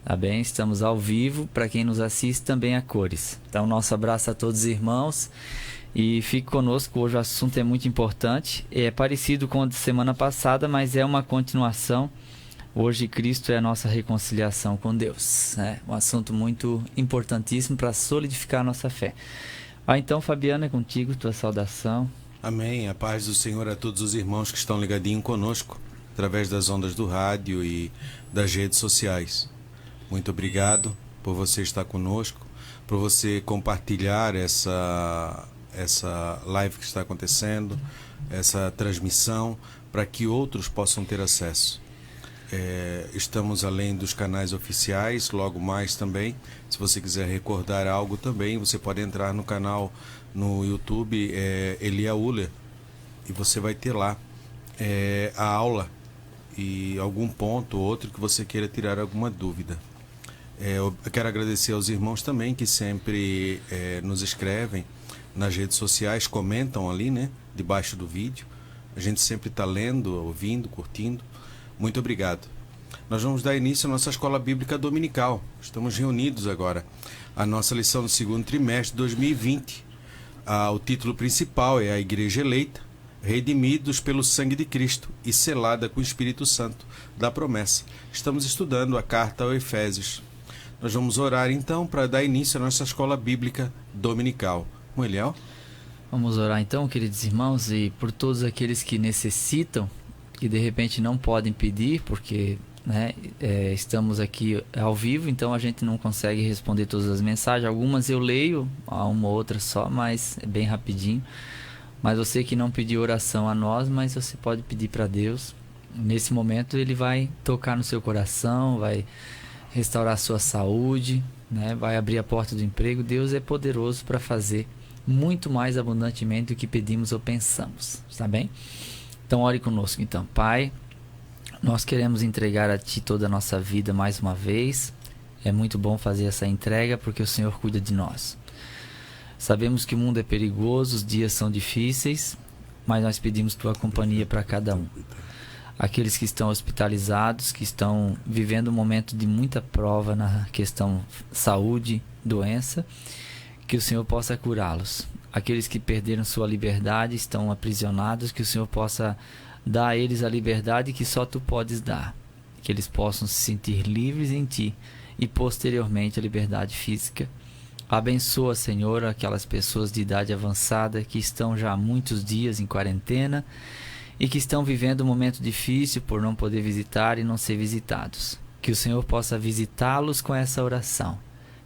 Tá bem? Estamos ao vivo, para quem nos assiste também a cores. Então, nosso abraço a todos os irmãos e fique conosco. Hoje o assunto é muito importante, é parecido com o de semana passada, mas é uma continuação. Hoje Cristo é a nossa reconciliação com Deus, né? Um assunto muito importantíssimo para solidificar a nossa fé. Então, Fabiana, é contigo, tua saudação. Amém. A paz do Senhor a todos os irmãos que estão ligadinhos conosco, através das ondas do rádio e das redes sociais. Muito obrigado por você estar conosco, por você compartilhar essa live que está acontecendo, essa transmissão, para que outros possam ter acesso. Estamos além dos canais oficiais, logo mais também. Se você quiser recordar algo também, você pode entrar no canal no YouTube, Elia Uller, e você vai ter lá a aula e algum ponto ou outro que você queira tirar alguma dúvida. Eu quero agradecer aos irmãos também que sempre nos escrevem nas redes sociais, comentam ali, né, debaixo do vídeo. A gente sempre está lendo, ouvindo, curtindo. Muito obrigado. Nós vamos dar início à nossa escola bíblica dominical. Estamos reunidos agora. A nossa lição do segundo trimestre de 2020. O título principal é A Igreja Eleita, redimidos pelo sangue de Cristo e selada com o Espírito Santo da promessa. Estamos estudando a carta aos Efésios. Nós vamos orar então para dar início à nossa escola bíblica dominical. Moeliel? Vamos orar então, queridos irmãos, e por todos aqueles que necessitam, que de repente não podem pedir, porque estamos aqui ao vivo, então a gente não consegue responder todas as mensagens. Algumas eu leio, uma ou outra só, mas é bem rapidinho. Mas você que não pediu oração a nós, mas você pode pedir para Deus. Nesse momento ele vai tocar no seu coração, vai restaurar a sua saúde, né? Vai abrir a porta do emprego. Deus é poderoso para fazer muito mais abundantemente do que pedimos ou pensamos, tá bem? Então ore conosco então. Pai, nós queremos entregar a Ti toda a nossa vida mais uma vez. É muito bom fazer essa entrega porque o Senhor cuida de nós. Sabemos que o mundo é perigoso, os dias são difíceis, mas nós pedimos Tua companhia para cada um. Aqueles que estão hospitalizados, que estão vivendo um momento de muita prova na questão saúde, doença, que o Senhor possa curá-los. Aqueles que perderam sua liberdade, estão aprisionados, que o Senhor possa dar a eles a liberdade que só Tu podes dar. Que eles possam se sentir livres em Ti e posteriormente a liberdade física. Abençoa, Senhor, aquelas pessoas de idade avançada que estão já há muitos dias em quarentena e que estão vivendo um momento difícil por não poder visitar e não ser visitados. Que o Senhor possa visitá-los com essa oração.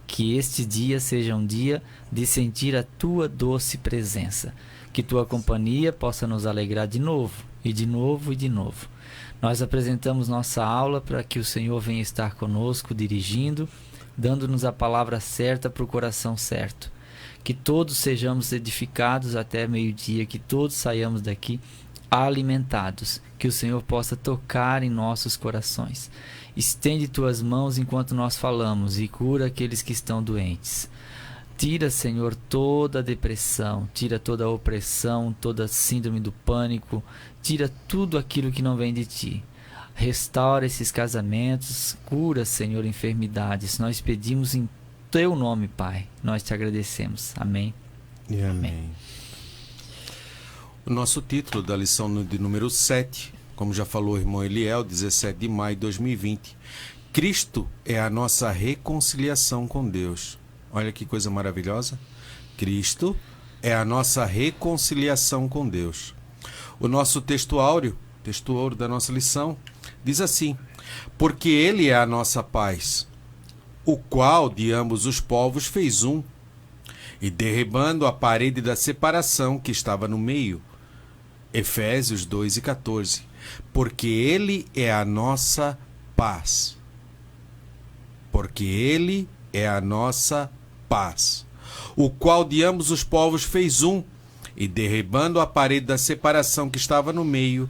Que este dia seja um dia de sentir a Tua doce presença. Que Tua companhia possa nos alegrar de novo, e de novo, e de novo. Nós apresentamos nossa aula para que o Senhor venha estar conosco, dirigindo, dando-nos a palavra certa para o coração certo. Que todos sejamos edificados até meio-dia, que todos saiamos daqui alimentados, que o Senhor possa tocar em nossos corações. Estende Tuas mãos enquanto nós falamos e cura aqueles que estão doentes. Tira, Senhor, toda a depressão, tira toda a opressão, toda a síndrome do pânico, tira tudo aquilo que não vem de Ti. Restaura esses casamentos, cura, Senhor, enfermidades. Nós pedimos em Teu nome, Pai. Nós Te agradecemos. Amém. E amém. O nosso título da lição de número 7, como já falou o irmão Eliel, 17 de maio de 2020. Cristo é a nossa reconciliação com Deus. Olha que coisa maravilhosa. Cristo é a nossa reconciliação com Deus. O nosso texto áureo da nossa lição, diz assim: porque Ele é a nossa paz, o qual de ambos os povos fez um, e derribando a parede da separação que estava no meio. Efésios 2:14. Porque Ele é a nossa paz. Porque Ele é a nossa paz, o qual de ambos os povos fez um, e derribando a parede da separação que estava no meio,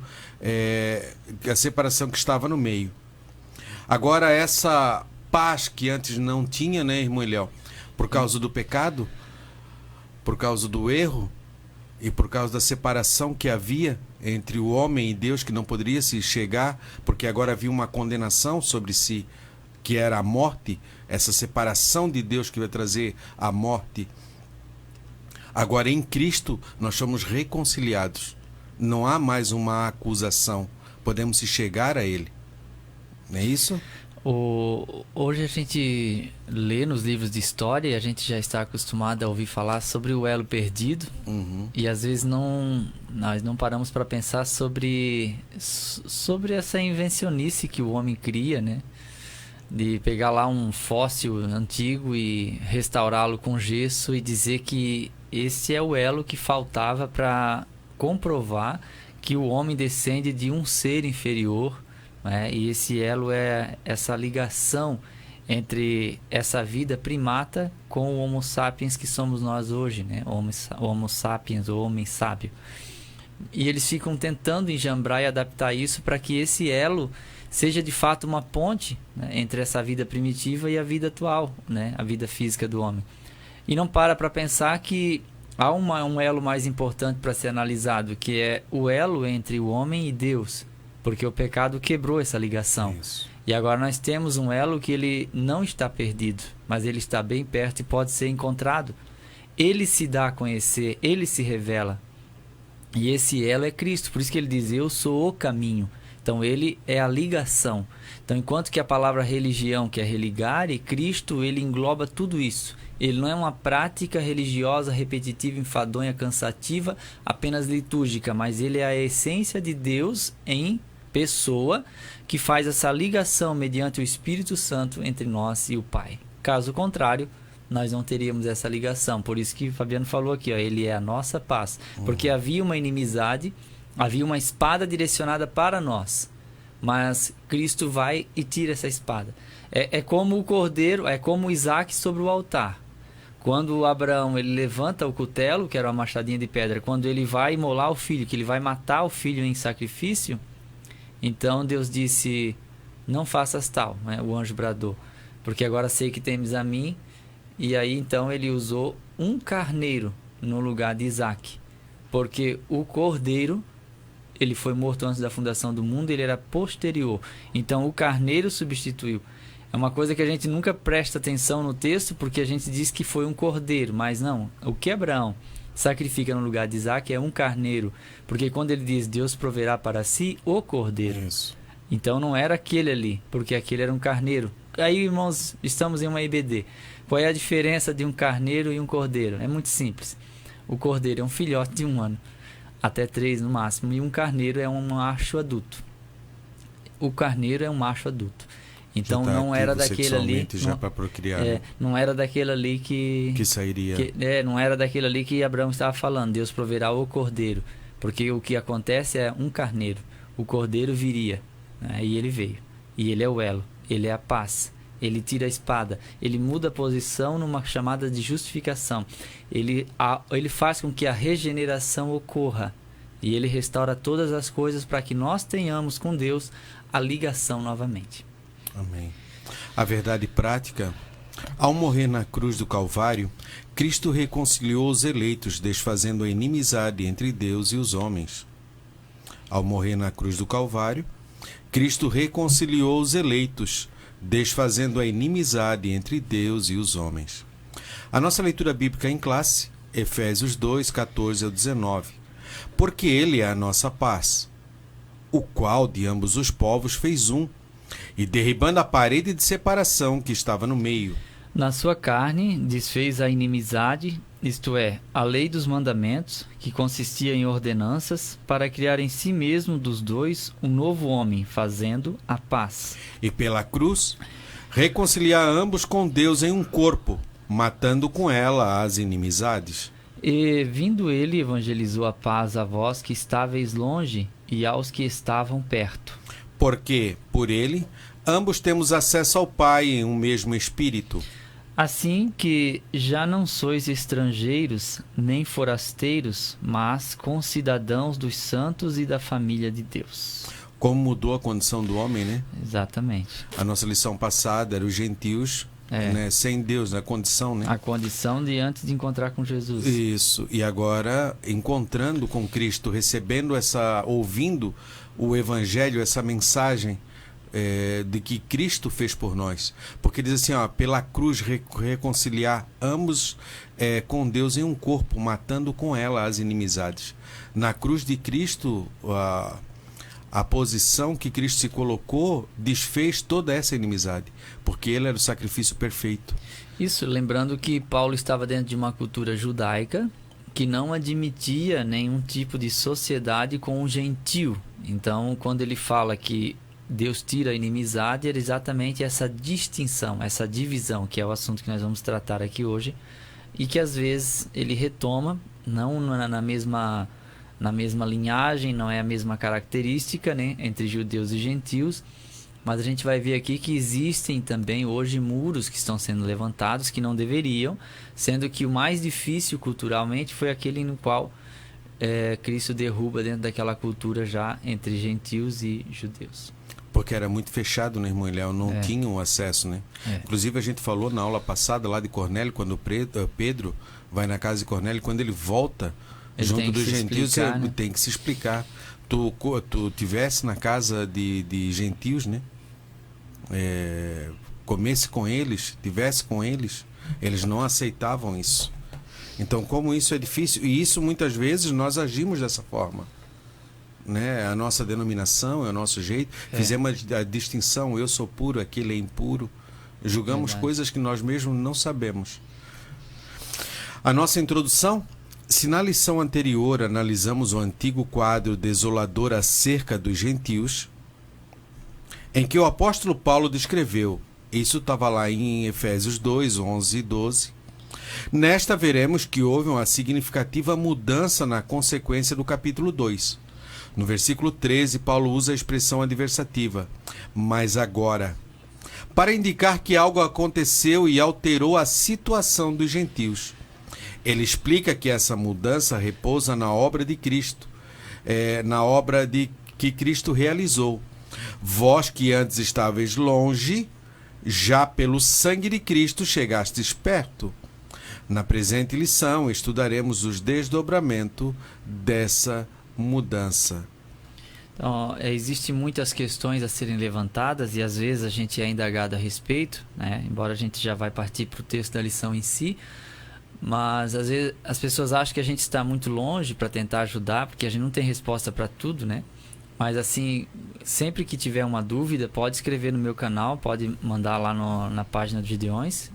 Agora, essa paz que antes não tinha, né, irmão Eliel, por causa do pecado, por causa do erro e por causa da separação que havia entre o homem e Deus, que não poderia se chegar, porque agora havia uma condenação sobre si que era a morte, essa separação de Deus que vai trazer a morte. Agora, em Cristo, nós somos reconciliados. Não há mais uma acusação. Podemos se chegar a Ele. Não é isso? Hoje a gente lê nos livros de história e a gente já está acostumado a ouvir falar sobre o elo perdido. E às vezes nós não paramos para pensar sobre essa invencionice que o homem cria, né? De pegar lá um fóssil antigo e restaurá-lo com gesso e dizer que esse é o elo que faltava para comprovar que o homem descende de um ser inferior, né? E esse elo é essa ligação entre essa vida primata com o Homo sapiens que somos nós hoje, né? Homo sapiens, o homem sábio. E eles ficam tentando enjambrar e adaptar isso para que esse elo seja de fato uma ponte, né, entre essa vida primitiva e a vida atual, né, a vida física do homem. E não para pensar que há um elo mais importante para ser analisado, que é o elo entre o homem e Deus, porque o pecado quebrou essa ligação. Isso. E agora nós temos um elo que ele não está perdido, mas ele está bem perto e pode ser encontrado. Ele se dá a conhecer, ele se revela. E esse elo é Cristo, por isso que ele diz, eu sou o caminho. Então ele é a ligação. Então enquanto que a palavra religião, que é religare, Cristo ele engloba tudo isso. Ele não é uma prática religiosa repetitiva, enfadonha, cansativa, apenas litúrgica, mas ele é a essência de Deus em pessoa que faz essa ligação mediante o Espírito Santo entre nós e o Pai. Caso contrário, nós não teríamos essa ligação. Por isso que o Fabiano falou aqui, ó, ele é a nossa paz. Porque havia uma inimizade, havia uma espada direcionada para nós, mas Cristo vai e tira essa espada. É como o cordeiro, é como Isaac sobre o altar. Quando Abraão ele levanta o cutelo, que era uma machadinha de pedra, quando ele vai imolar o filho, que ele vai matar o filho em sacrifício, então Deus disse, não faças tal, né? O anjo bradou, porque agora sei que temes a mim. E aí então ele usou um carneiro no lugar de Isaac, porque o cordeiro ele foi morto antes da fundação do mundo, ele era posterior. Então o carneiro substituiu. É uma coisa que a gente nunca presta atenção no texto, porque a gente diz que foi um cordeiro, mas não. O que Abraão sacrifica no lugar de Isaac é um carneiro, porque quando ele diz Deus proverá para si o cordeiro. Isso. Então não era aquele ali, porque aquele era um carneiro. Aí, irmãos, estamos em uma IBD. Qual é a diferença de um carneiro e um cordeiro? É muito simples. O cordeiro é um filhote de 1 ano, até 3 no máximo, e um carneiro é um macho adulto. O carneiro é um macho adulto. Então não era daquele ali, já para procriar, não era daquele ali que sairia. Não era daquele ali que Abraão estava falando, Deus proverá o cordeiro, porque o que acontece é um carneiro, o cordeiro viria, né? E ele veio, e ele é o elo, ele é a paz, ele tira a espada, ele muda a posição numa chamada de justificação, ele faz com que a regeneração ocorra, e ele restaura todas as coisas para que nós tenhamos com Deus a ligação novamente. Amém. A verdade prática, ao morrer na cruz do Calvário, Cristo reconciliou os eleitos, desfazendo a inimizade entre Deus e os homens. Ao morrer na cruz do Calvário, Cristo reconciliou os eleitos, desfazendo a inimizade entre Deus e os homens. A nossa leitura bíblica em classe, Efésios 2, 14 ao 19. Porque Ele é a nossa paz, o qual de ambos os povos fez um, e derribando a parede de separação que estava no meio. Na sua carne desfez a inimizade, isto é, a lei dos mandamentos, que consistia em ordenanças, para criar em si mesmo dos dois um novo homem, fazendo a paz. E pela cruz, reconciliar ambos com Deus em um corpo, matando com ela as inimizades. E, vindo ele, evangelizou a paz a vós que estáveis longe e aos que estavam perto. Porque, por ele, ambos temos acesso ao Pai em um mesmo Espírito. Assim que já não sois estrangeiros, nem forasteiros, mas concidadãos dos santos e da família de Deus. Como mudou a condição do homem, né? Exatamente. A nossa lição passada era os gentios, né, sem Deus, na condição, né? A condição de antes de encontrar com Jesus. Isso. E agora, encontrando com Cristo, ouvindo o Evangelho, essa mensagem de que Cristo fez por nós. Porque diz assim, ó, pela cruz reconciliar ambos com Deus em um corpo, matando com ela as inimizades. Na cruz de Cristo, a posição que Cristo se colocou desfez toda essa inimizade, porque ele era o sacrifício perfeito. Isso, lembrando que Paulo estava dentro de uma cultura judaica que não admitia nenhum tipo de sociedade com o gentio. Então, quando ele fala que Deus tira a inimizade, era exatamente essa distinção, essa divisão, que é o assunto que nós vamos tratar aqui hoje, e que às vezes ele retoma, não na mesma linhagem, não é a mesma característica, né, entre judeus e gentios, mas a gente vai ver aqui que existem também hoje muros que estão sendo levantados que não deveriam, sendo que o mais difícil culturalmente foi aquele no qual Cristo derruba dentro daquela cultura já entre gentios e judeus. Porque era muito fechado, né, irmão Eliel? Não tinham acesso, né? Inclusive a gente falou na aula passada lá de Cornélio, quando Pedro vai na casa de Cornélio, quando ele volta ele junto dos gentios, ele tem que se explicar. Tu tivesse na casa de gentios, né? Comesse com eles, tivesse com eles, eles não aceitavam isso. Então, como isso é difícil, e isso muitas vezes nós agimos dessa forma, né? A nossa denominação, é o nosso jeito, fizemos a distinção, eu sou puro, aquele é impuro, julgamos coisas que nós mesmos não sabemos. A nossa introdução: se na lição anterior analisamos o antigo quadro desolador acerca dos gentios, em que o apóstolo Paulo descreveu, isso estava lá em Efésios 2, 11 e 12, nesta veremos que houve uma significativa mudança na consequência do capítulo 2. No versículo 13, Paulo usa a expressão adversativa, mas agora, para indicar que algo aconteceu e alterou a situação dos gentios. Ele explica que essa mudança repousa na obra de Cristo, na obra que Cristo realizou. Vós que antes estáveis longe, já pelo sangue de Cristo chegastes perto. Na presente lição estudaremos os desdobramentos dessa mudança. Então, existem muitas questões a serem levantadas e às vezes a gente é indagado a respeito, né? Embora a gente já vai partir para o texto da lição em si, mas às vezes as pessoas acham que a gente está muito longe para tentar ajudar, porque a gente não tem resposta para tudo, né? Mas assim, sempre que tiver uma dúvida, pode escrever no meu canal, pode mandar lá na página do Gideões.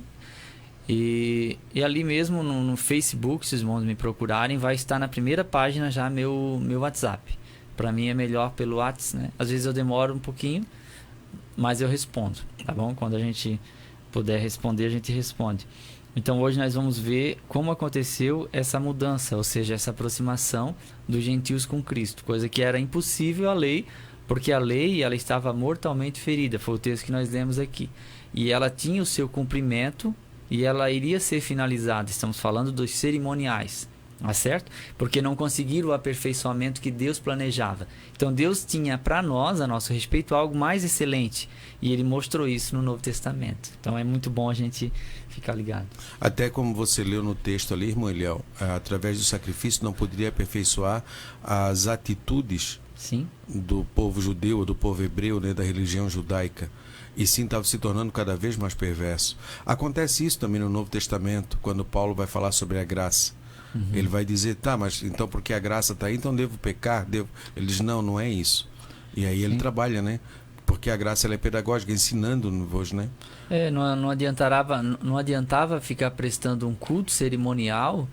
E ali mesmo no Facebook, se os irmãos me procurarem, vai estar na primeira página já meu WhatsApp. Para mim é melhor pelo WhatsApp, né? Às vezes eu demoro um pouquinho, mas eu respondo, tá bom? Quando a gente puder responder, a gente responde. Então hoje nós vamos ver como aconteceu essa mudança, ou seja, essa aproximação dos gentios com Cristo, coisa que era impossível à lei, porque a lei ela estava mortalmente ferida, foi o texto que nós lemos aqui, e ela tinha o seu cumprimento e ela iria ser finalizada. Estamos falando dos cerimoniais, tá certo? Porque não conseguiram o aperfeiçoamento que Deus planejava. Então Deus tinha para nós, a nosso respeito, algo mais excelente, e Ele mostrou isso no Novo Testamento. Então é muito bom a gente ficar ligado. Até como você leu no texto ali, irmão Eliel, através do sacrifício não poderia aperfeiçoar as atitudes do povo judeu, do povo hebreu, né, da religião judaica. E sim estava se tornando cada vez mais perverso. Acontece isso também no Novo Testamento, quando Paulo vai falar sobre a graça. Ele vai dizer, tá, mas então porque a graça está aí, então devo pecar? Ele diz, não é isso. E aí ele trabalha, né? Porque a graça ela é pedagógica, ensinando-nos, né? Não adiantava ficar prestando um culto cerimonial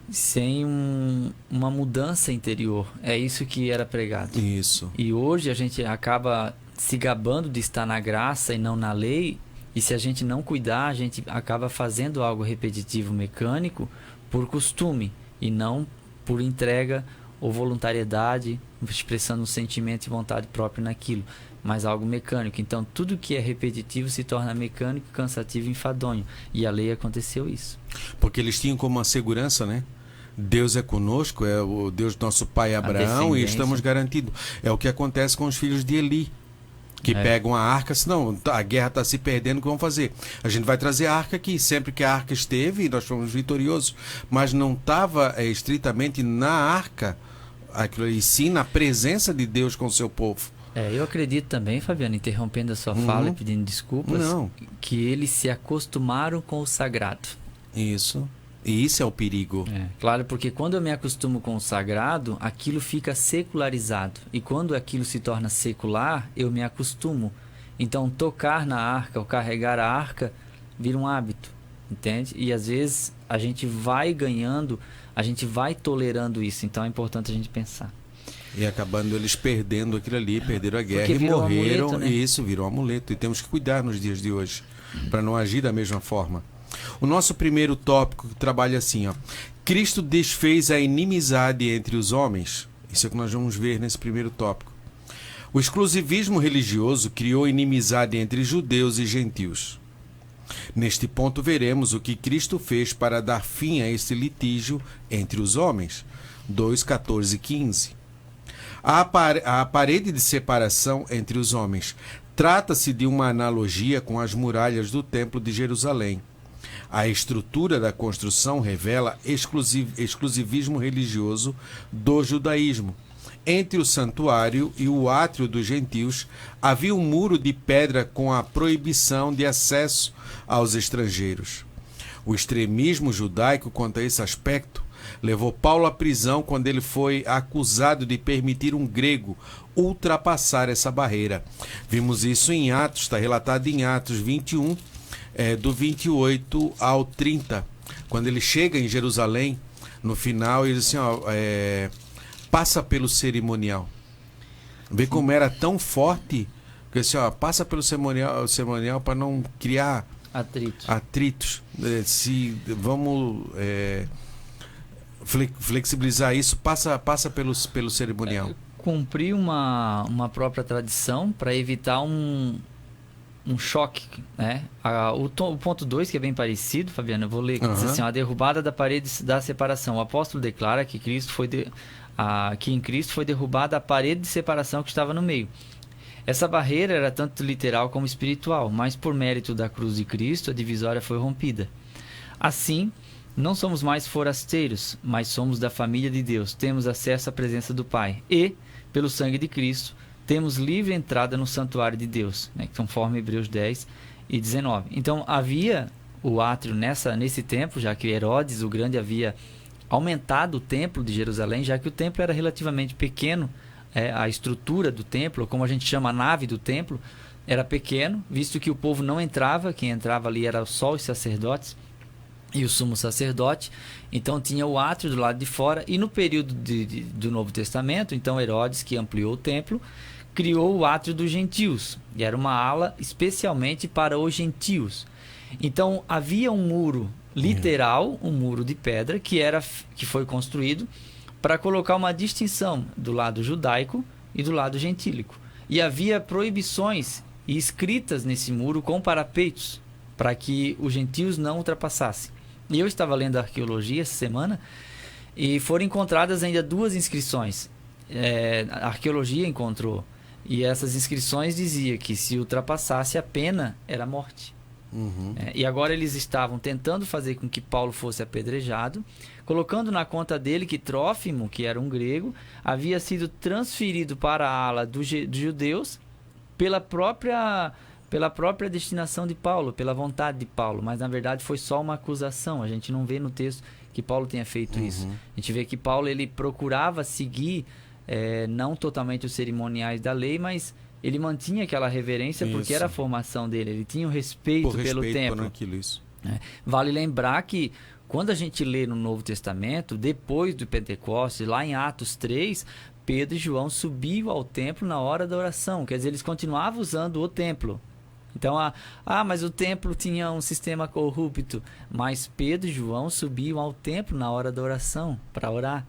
sem uma mudança interior. É isso que era pregado. Isso. E hoje a gente acaba se gabando de estar na graça e não na lei, e se a gente não cuidar, a gente acaba fazendo algo repetitivo, mecânico, por costume, e não por entrega ou voluntariedade, expressando um sentimento e vontade própria naquilo, mas algo mecânico. Então tudo que é repetitivo se torna mecânico, cansativo e enfadonho, e a lei aconteceu isso. Porque eles tinham como uma segurança, né? Deus é conosco, é o Deus do nosso pai Abraão, e estamos garantidos. É o que acontece com os filhos de Eli, que pegam a arca, senão a guerra está se perdendo, o que vão fazer? A gente vai trazer a arca aqui, sempre que a arca esteve, nós fomos vitoriosos, mas não estava estritamente na arca, aquilo, e sim na presença de Deus com o seu povo. Eu acredito também, Fabiano, interrompendo a sua fala e pedindo desculpas, Não. que eles se acostumaram com o sagrado. Isso. E isso é o perigo. Claro, porque quando eu me acostumo com o sagrado, aquilo fica secularizado. E quando aquilo se torna secular, eu me acostumo. Então, tocar na arca ou carregar a arca vira um hábito, entende? E às vezes a gente vai ganhando, a gente vai tolerando isso. Então é importante a gente pensar. E acabando eles perdendo aquilo ali, perderam a guerra e virou morreram. amuleto, né? E isso virou um amuleto. E temos que cuidar nos dias de hoje, para não agir da mesma forma. O nosso primeiro tópico trabalha assim, ó. Cristo desfez a inimizade entre os homens. Isso é o que nós vamos ver nesse primeiro tópico. O exclusivismo religioso criou inimizade entre judeus e gentios. Neste ponto veremos o que Cristo fez para dar fim a esse litígio entre os homens. 2:14 e 15. A parede de separação entre os homens trata-se de uma analogia com as muralhas do Templo de Jerusalém. A estrutura da construção revela exclusivismo religioso do judaísmo. Entre o santuário e o átrio dos gentios havia um muro de pedra com a proibição de acesso aos estrangeiros. O extremismo judaico quanto a esse aspecto levou Paulo à prisão quando ele foi acusado de permitir um grego ultrapassar essa barreira. Vimos isso em Atos, está relatado em Atos 21, do 28 ao 30. Quando ele chega em Jerusalém, no final, ele diz assim, passa pelo cerimonial. Vê como era tão forte, que assim, passa pelo cerimonial para não criar atritos. Se vamos flexibilizar isso, passa pelo cerimonial. Cumprir uma própria tradição para evitar um choque, né? O ponto 2, que é bem parecido, Fabiano, eu vou ler, diz assim, a derrubada da parede da separação. O apóstolo declara que que em Cristo foi derrubada a parede de separação que estava no meio. Essa barreira era tanto literal como espiritual, mas por mérito da cruz de Cristo, a divisória foi rompida. Assim, não somos mais forasteiros, mas somos da família de Deus. Temos acesso à presença do Pai. E, pelo sangue de Cristo, temos livre entrada no santuário de Deus, né, conforme Hebreus 10 e 19. Então, havia o átrio nesse tempo, já que Herodes o Grande havia aumentado o templo de Jerusalém, já que o templo era relativamente pequeno, a estrutura do templo, como a gente chama a nave do templo, era pequeno, visto que o povo não entrava, quem entrava ali era só os sacerdotes e o sumo sacerdote. Então tinha o átrio do lado de fora, e no período do Novo Testamento, então Herodes, que ampliou o templo, criou o átrio dos gentios, e era uma ala especialmente para os gentios. Então havia um muro literal, um muro de pedra que foi construído para colocar uma distinção do lado judaico e do lado gentílico. E havia proibições escritas nesse muro com parapeitos para que os gentios não ultrapassassem. E eu estava lendo a arqueologia essa semana e foram encontradas ainda 2 inscrições. A arqueologia encontrou, e essas inscrições diziam que se ultrapassasse a pena era morte. E agora eles estavam tentando fazer com que Paulo fosse apedrejado, colocando na conta dele que Trófimo, que era um grego, havia sido transferido para a ala dos judeus pela própria destinação de Paulo, pela vontade de Paulo, mas na verdade foi só uma acusação. A gente não vê no texto que Paulo tenha feito isso. A gente vê que Paulo ele procurava seguir não totalmente os cerimoniais da lei, mas ele mantinha aquela reverência porque era a formação dele, ele tinha o respeito pelo templo. Vale lembrar que quando a gente lê no Novo Testamento, depois do Pentecostes, lá em Atos 3, Pedro e João subiam ao templo na hora da oração, quer dizer, eles continuavam usando o templo. Então, mas o templo tinha um sistema corrupto, mas Pedro e João subiam ao templo na hora da oração, para orar.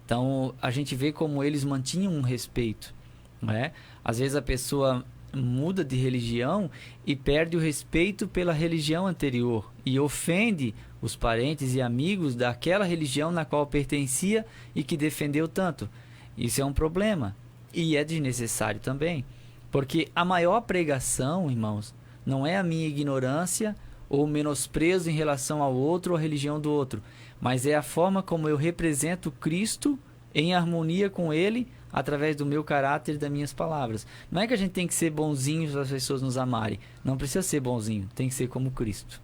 Então, a gente vê como eles mantinham um respeito, né? Às vezes a pessoa muda de religião e perde o respeito pela religião anterior e ofende os parentes e amigos daquela religião na qual pertencia e que defendeu tanto. Isso é um problema e é desnecessário também, porque a maior pregação, irmãos, não é a minha ignorância ou menosprezo em relação ao outro ou à religião do outro, mas é a forma como eu represento Cristo em harmonia com Ele através do meu caráter e das minhas palavras. Não é que a gente tem que ser bonzinho para as pessoas nos amarem. Não precisa ser bonzinho, tem que ser como Cristo.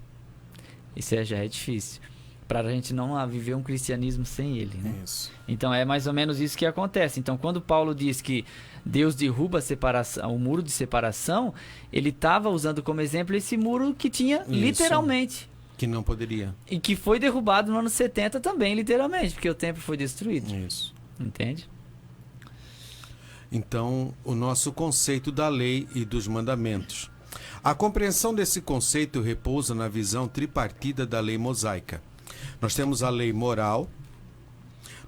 Isso já é difícil. Para a gente não viver um cristianismo sem ele, né? Isso. Então é mais ou menos isso que acontece. Então quando Paulo diz que Deus derruba a separação, o muro de separação, ele estava usando como exemplo esse muro que tinha literalmente. Que não poderia. E que foi derrubado no ano 70 também, literalmente, porque o templo foi destruído. Isso. Entende? Então, o nosso conceito da lei e dos mandamentos. A compreensão desse conceito repousa na visão tripartida da lei mosaica. Nós temos a lei moral,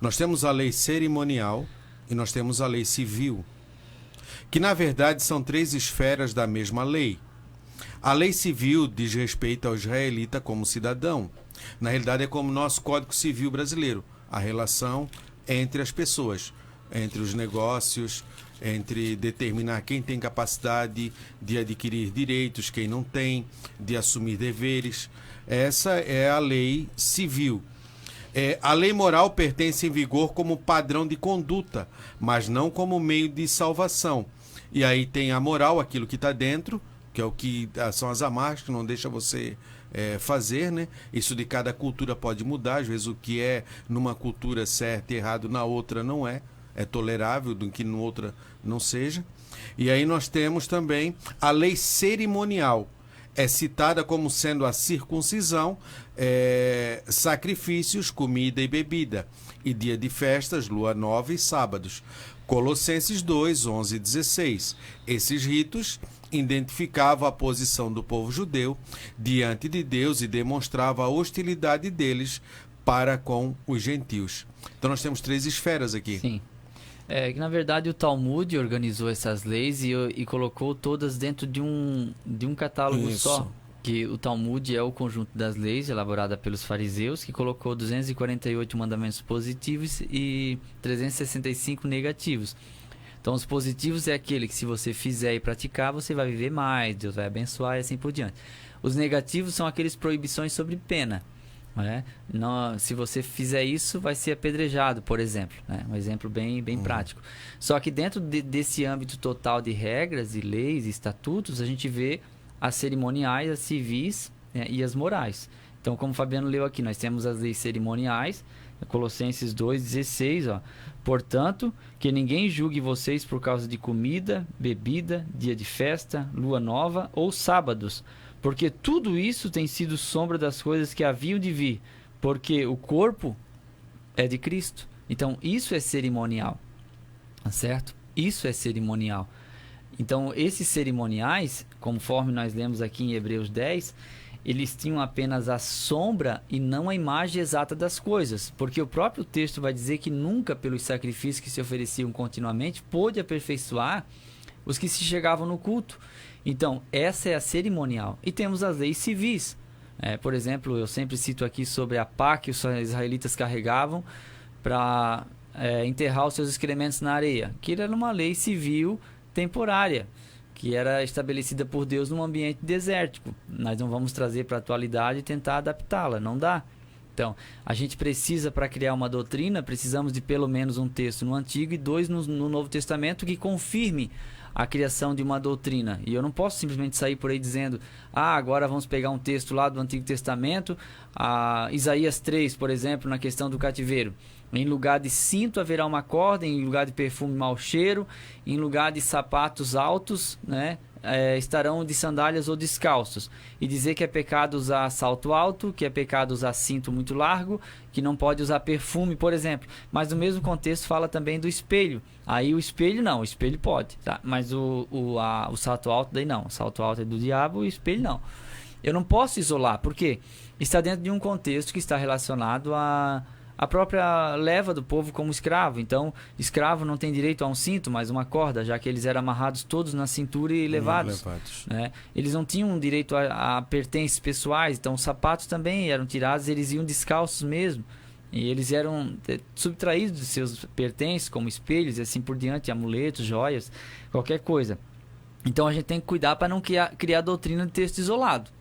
nós temos a lei cerimonial e nós temos a lei civil, que na verdade são 3 esferas da mesma lei. A lei civil diz respeito ao israelita como cidadão. Na realidade é como o nosso Código Civil brasileiro, a relação entre as pessoas, entre os negócios, entre determinar quem tem capacidade de adquirir direitos, quem não tem, de assumir deveres. Essa é a lei civil. A lei moral pertence em vigor como padrão de conduta, mas não como meio de salvação. E aí tem a moral, aquilo que está dentro, que é o que são as amarras que não deixa você fazer, né? Isso de cada cultura pode mudar, às vezes o que é numa cultura certo e errado na outra não é tolerável, do que na outra não seja. E aí nós temos também a lei cerimonial, é citada como sendo a circuncisão, sacrifícios, comida e bebida, e dia de festas, lua nova e sábados. Colossenses 2, 11 e 16. Esses ritos identificavam a posição do povo judeu diante de Deus e demonstrava a hostilidade deles para com os gentios. Então nós temos 3 esferas aqui. Sim. Que na verdade o Talmud organizou essas leis e colocou todas dentro de um catálogo só. Que o Talmud é o conjunto das leis elaborada pelos fariseus, que colocou 248 mandamentos positivos e 365 negativos. Então os positivos é aquele que se você fizer e praticar, você vai viver mais, Deus vai abençoar e assim por diante. Os negativos são aqueles proibições sobre pena. Não, se você fizer isso, vai ser apedrejado, por exemplo. Um exemplo bem prático. Só que dentro desse âmbito total de regras e leis e estatutos, a gente vê as cerimoniais, as civis, e as morais. Então, como o Fabiano leu aqui, nós temos as leis cerimoniais, Colossenses 2,16, ó. Portanto, que ninguém julgue vocês por causa de comida, bebida, dia de festa, lua nova ou sábados, porque tudo isso tem sido sombra das coisas que haviam de vir, porque o corpo é de Cristo. Então, isso é cerimonial, certo? Isso é cerimonial. Então, esses cerimoniais, conforme nós lemos aqui em Hebreus 10, eles tinham apenas a sombra e não a imagem exata das coisas, porque o próprio texto vai dizer que nunca, pelos sacrifícios que se ofereciam continuamente, pôde aperfeiçoar os que se chegavam no culto. Então, essa é a cerimonial. E temos as leis civis. Por exemplo, eu sempre cito aqui sobre a pá que os israelitas carregavam para enterrar os seus excrementos na areia, que era uma lei civil temporária, que era estabelecida por Deus num ambiente desértico. Nós não vamos trazer para a atualidade e tentar adaptá-la, não dá. Então, a gente precisa, para criar uma doutrina, precisamos de pelo menos um texto no Antigo e 2 no Novo Testamento que confirme a criação de uma doutrina. E eu não posso simplesmente sair por aí dizendo, agora vamos pegar um texto lá do Antigo Testamento, Isaías 3, por exemplo, na questão do cativeiro. Em lugar de cinto haverá uma corda, em lugar de perfume mau cheiro, em lugar de sapatos altos, estarão de sandálias ou descalços. E dizer que é pecado usar salto alto, que é pecado usar cinto muito largo, que não pode usar perfume, por exemplo. Mas no mesmo contexto fala também do espelho. Aí o espelho não, o espelho pode, tá? Mas o salto alto daí não. O salto alto é do diabo, o espelho não. Eu não posso isolar, porque está dentro de um contexto que está relacionado a própria leva do povo como escravo. Então, escravo não tem direito a um cinto, mas uma corda, já que eles eram amarrados todos na cintura e levados. Eles não tinham direito a pertences pessoais, então os sapatos também eram tirados, eles iam descalços mesmo. E eles eram subtraídos de seus pertences, como espelhos e assim por diante, amuletos, joias, qualquer coisa. Então a gente tem que cuidar para não criar doutrina de texto isolado.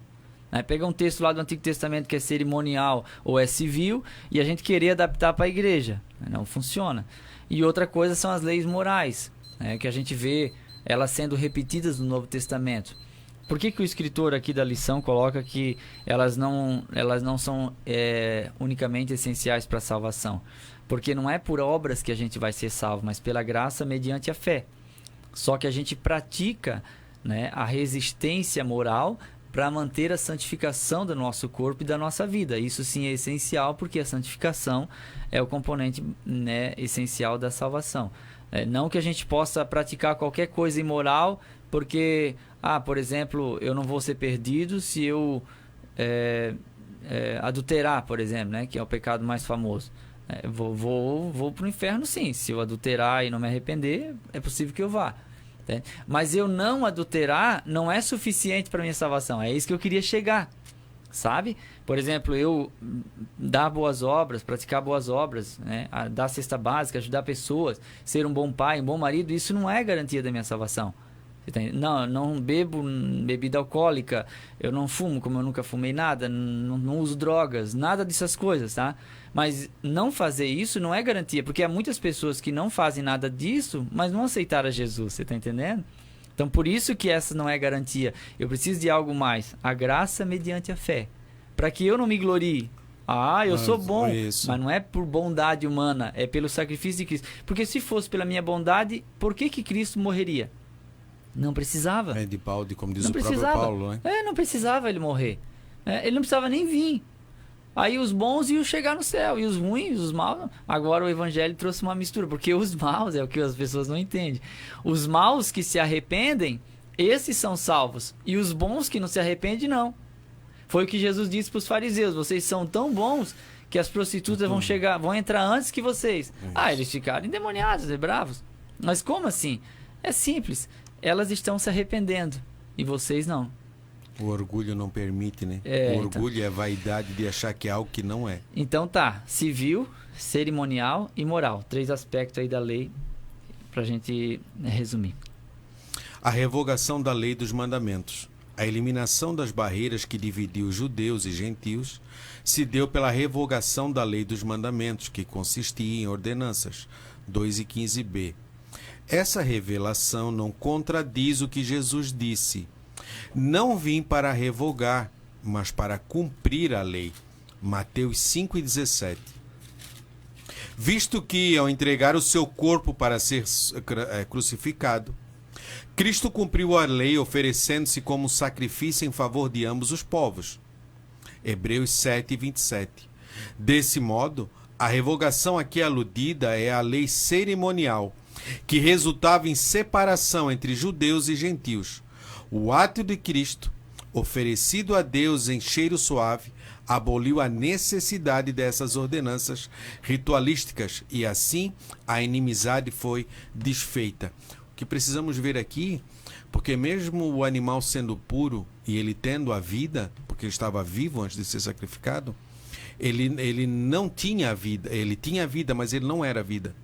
Né? Pega um texto lá do Antigo Testamento que é cerimonial ou é civil e a gente querer adaptar para a igreja. Não funciona. E outra coisa são as leis morais, né? Que a gente vê elas sendo repetidas no Novo Testamento. Por que o escritor aqui da lição coloca que elas não são unicamente essenciais para a salvação? Porque não é por obras que a gente vai ser salvo, mas pela graça mediante a fé. Só que a gente pratica, né, a resistência moral para manter a santificação do nosso corpo e da nossa vida. Isso sim é essencial, porque a santificação é o componente, né, essencial da salvação. Não que a gente possa praticar qualquer coisa imoral, porque, por exemplo, eu não vou ser perdido se eu adulterar, por exemplo, né, que é o pecado mais famoso. Vou para o inferno, sim. Se eu adulterar e não me arrepender, é possível que eu vá. Mas eu não adulterar não é suficiente para minha salvação. É isso que eu queria chegar, sabe? Por exemplo, eu dar boas obras, praticar boas obras, né? Dar cesta básica, ajudar pessoas, ser um bom pai, um bom marido, isso não é garantia da minha salvação. Não bebo bebida alcoólica, eu não fumo, como eu nunca fumei nada, não uso drogas, nada dessas coisas, tá? Mas não fazer isso não é garantia, porque há muitas pessoas que não fazem nada disso, mas não aceitaram Jesus, você está entendendo? Então, por isso que essa não é garantia. Eu preciso de algo mais, a graça mediante a fé, para que eu não me glorie. Eu sou bom, mas não é por bondade humana, é pelo sacrifício de Cristo. Porque se fosse pela minha bondade, por que Cristo morreria? Não precisava. De balde, como diz o próprio Paulo, né? Não precisava ele morrer. Ele não precisava nem vir. Aí os bons iam chegar no céu, e os ruins, os maus. Agora o evangelho trouxe uma mistura, porque os maus é o que as pessoas não entendem. Os maus que se arrependem, esses são salvos. E os bons que não se arrependem, não. Foi o que Jesus disse para os fariseus: vocês são tão bons que as prostitutas vão entrar antes que vocês. Eles ficaram endemoniados, bravos. Mas como assim? É simples. Elas estão se arrependendo e vocês não. O orgulho não permite, né? O orgulho é a vaidade de achar que é algo que não é. Então civil, cerimonial e moral. 3 aspectos aí da lei para a gente resumir. A revogação da lei dos mandamentos. A eliminação das barreiras que dividiu judeus e gentios se deu pela revogação da lei dos mandamentos, que consistia em ordenanças. 2 e 15b. Essa revelação não contradiz o que Jesus disse: não vim para revogar, mas para cumprir a lei. Mateus 5,17. Visto que, ao entregar o seu corpo para ser crucificado, Cristo cumpriu a lei, oferecendo-se como sacrifício em favor de ambos os povos. Hebreus 7,27. Desse modo, a revogação aqui aludida é a lei cerimonial, que resultava em separação entre judeus e gentios. O ato de Cristo, oferecido a Deus em cheiro suave, aboliu a necessidade dessas ordenanças ritualísticas e assim a inimizade foi desfeita. O que precisamos ver aqui, porque mesmo o animal sendo puro e ele tendo a vida, porque ele estava vivo antes de ser sacrificado, ele não tinha a vida. Ele tinha a vida, mas ele não era a vida.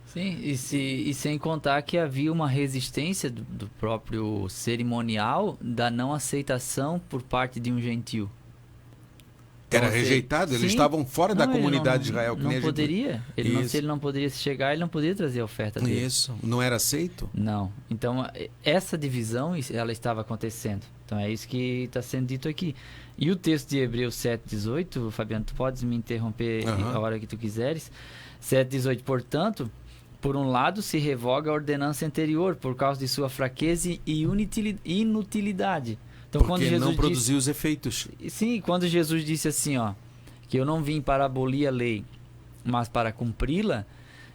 Sim, e sem contar que havia uma resistência do próprio cerimonial da não aceitação por parte de um gentio. Era rejeitado, eles estavam fora da comunidade de Israel. Não poderia, se ele não poderia chegar, ele não poderia trazer a oferta dele. Isso, não era aceito? Não, então essa divisão, ela estava acontecendo. Então é isso que está sendo dito aqui. E o texto de Hebreus 7,18, Fabiano, tu podes me interromper a hora que tu quiseres. 7,18, portanto, por um lado se revoga a ordenança anterior por causa de sua fraqueza e inutilidade. Então, porque quando Jesus não produziu os efeitos. Sim, quando Jesus disse assim, que eu não vim para abolir a lei, mas para cumpri-la,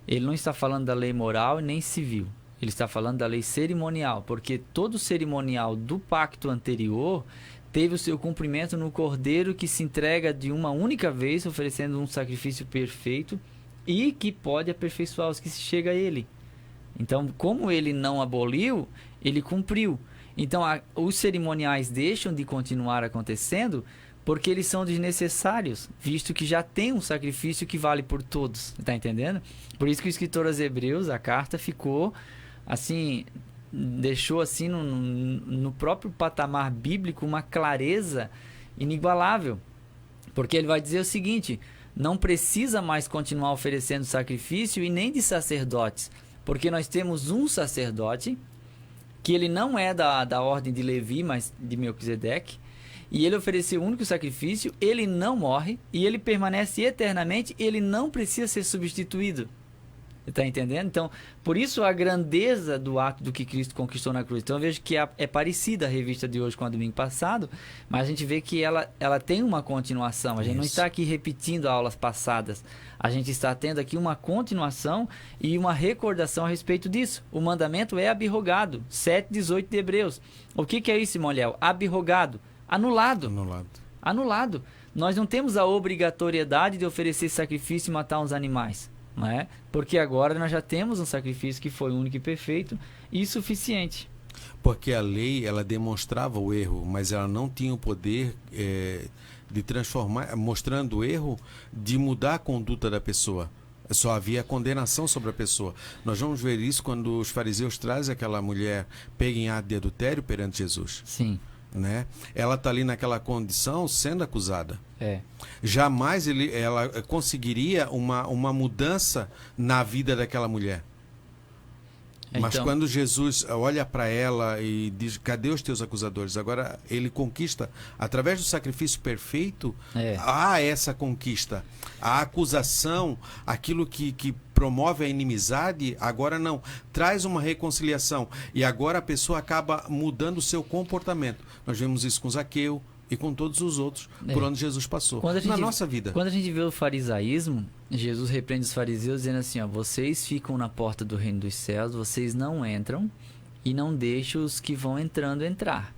ele não está falando da lei moral nem civil. Ele está falando da lei cerimonial, porque todo o cerimonial do pacto anterior teve o seu cumprimento no cordeiro que se entrega de uma única vez, oferecendo um sacrifício perfeito e que pode aperfeiçoar os que se chega a ele. Então, como ele não aboliu, ele cumpriu. Então, os cerimoniais deixam de continuar acontecendo porque eles são desnecessários, visto que já tem um sacrifício que vale por todos. Está entendendo? Por isso que o escritor aos Hebreus, a carta ficou assim, deixou assim no próprio patamar bíblico uma clareza inigualável. Porque ele vai dizer o seguinte: não precisa mais continuar oferecendo sacrifício e nem de sacerdotes, porque nós temos um sacerdote, que ele não é da ordem de Levi, mas de Melquisedeque, e ele ofereceu o único sacrifício, ele não morre, e ele permanece eternamente, ele não precisa ser substituído. Está entendendo? Então, por isso a grandeza do ato do que Cristo conquistou na cruz. Então, eu vejo que é parecida a revista de hoje com a domingo passado, mas a gente vê que ela tem uma continuação. A gente não está aqui repetindo aulas passadas. A gente está tendo aqui uma continuação e uma recordação a respeito disso. O mandamento é abrogado. 7:18 de Hebreus. O que é isso, irmão Léo? Abrogado. Anulado. Anulado. Nós não temos a obrigatoriedade de oferecer sacrifício e matar uns animais. Não é? Porque agora nós já temos um sacrifício que foi único e perfeito e suficiente. Porque a lei, ela demonstrava o erro, mas ela não tinha o poder de transformar, mostrando o erro, de mudar a conduta da pessoa. Só havia condenação sobre a pessoa. Nós vamos ver isso quando os fariseus trazem aquela mulher pega em ato de adultério perante Jesus. Sim. Né? Ela está ali naquela condição sendo acusada. Jamais ela conseguiria uma mudança na vida daquela mulher. Mas quando Jesus olha para ela e diz: cadê os teus acusadores? Agora ele conquista, através do sacrifício perfeito, há essa conquista. A acusação, aquilo que promove a inimizade, agora não. Traz uma reconciliação. E agora a pessoa acaba mudando o seu comportamento. Nós vemos isso com Zaqueu e com todos os outros por onde Jesus passou. Na nossa vida. Quando a gente vê o farisaísmo, Jesus repreende os fariseus dizendo assim: vocês ficam na porta do reino dos céus, vocês não entram e não deixam os que vão entrando entrar.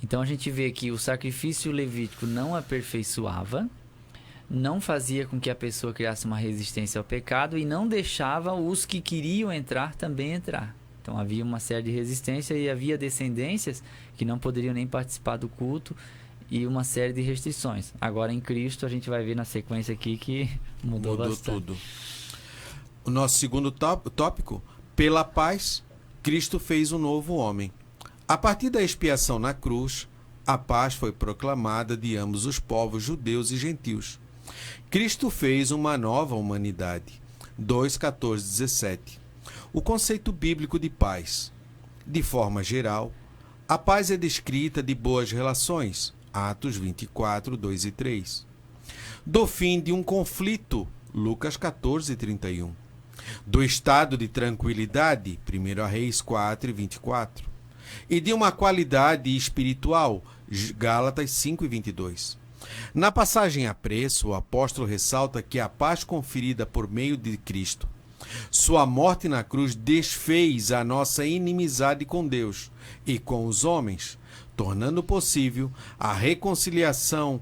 Então a gente vê que o sacrifício levítico não aperfeiçoava, não fazia com que a pessoa criasse uma resistência ao pecado e não deixava os que queriam entrar também entrar. Então havia uma série de resistência e havia descendências que não poderiam nem participar do culto e uma série de restrições. Agora em Cristo a gente vai ver na sequência aqui que mudou bastante. Tudo. O nosso segundo tópico: pela paz, Cristo fez um novo homem. A partir da expiação na cruz, a paz foi proclamada de ambos os povos, judeus e gentios. Cristo fez uma nova humanidade. 2:14-17. O conceito bíblico de paz. De forma geral, a paz é descrita de boas relações. Atos 24, 2 e 3. Do fim de um conflito. Lucas 14:31. Do estado de tranquilidade. 1 Reis 4 e 24. E de uma qualidade espiritual. Gálatas 5 e 22. Na passagem a preço, o apóstolo ressalta que a paz conferida por meio de Cristo, sua morte na cruz, desfez a nossa inimizade com Deus e com os homens, tornando possível a reconciliação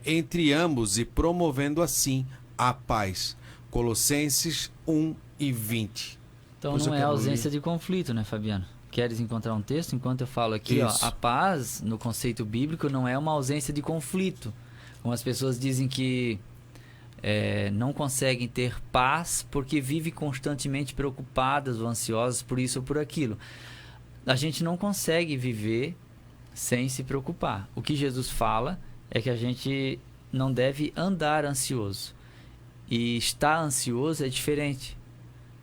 entre ambos e promovendo assim a paz. Colossenses 1 e 20. Então não é ausência de conflito, né, Fabiano? Queres encontrar um texto? Enquanto eu falo aqui, a paz, no conceito bíblico, não é uma ausência de conflito. Como as pessoas dizem que não conseguem ter paz porque vivem constantemente preocupadas ou ansiosas por isso ou por aquilo. A gente não consegue viver sem se preocupar. O que Jesus fala é que a gente não deve andar ansioso. E estar ansioso é diferente.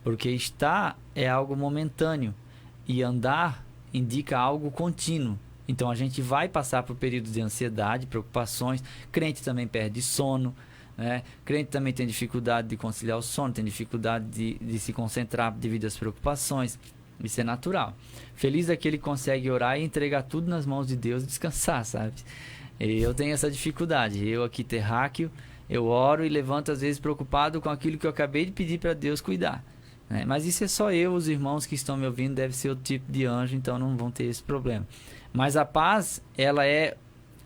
Porque estar é algo momentâneo. E andar indica algo contínuo. Então a gente vai passar por períodos de ansiedade, preocupações. Crente também perde sono, né? Crente também tem dificuldade de conciliar o sono, tem dificuldade de se concentrar devido às preocupações. Isso é natural. Feliz daquele que consegue orar e entregar tudo nas mãos de Deus e descansar, sabe? Eu tenho essa dificuldade. Eu aqui terráqueo, eu oro e levanto às vezes preocupado com aquilo que eu acabei de pedir para Deus cuidar. Mas isso é só eu, os irmãos que estão me ouvindo devem ser o tipo de anjo, então não vão ter esse problema. Mas a paz, ela é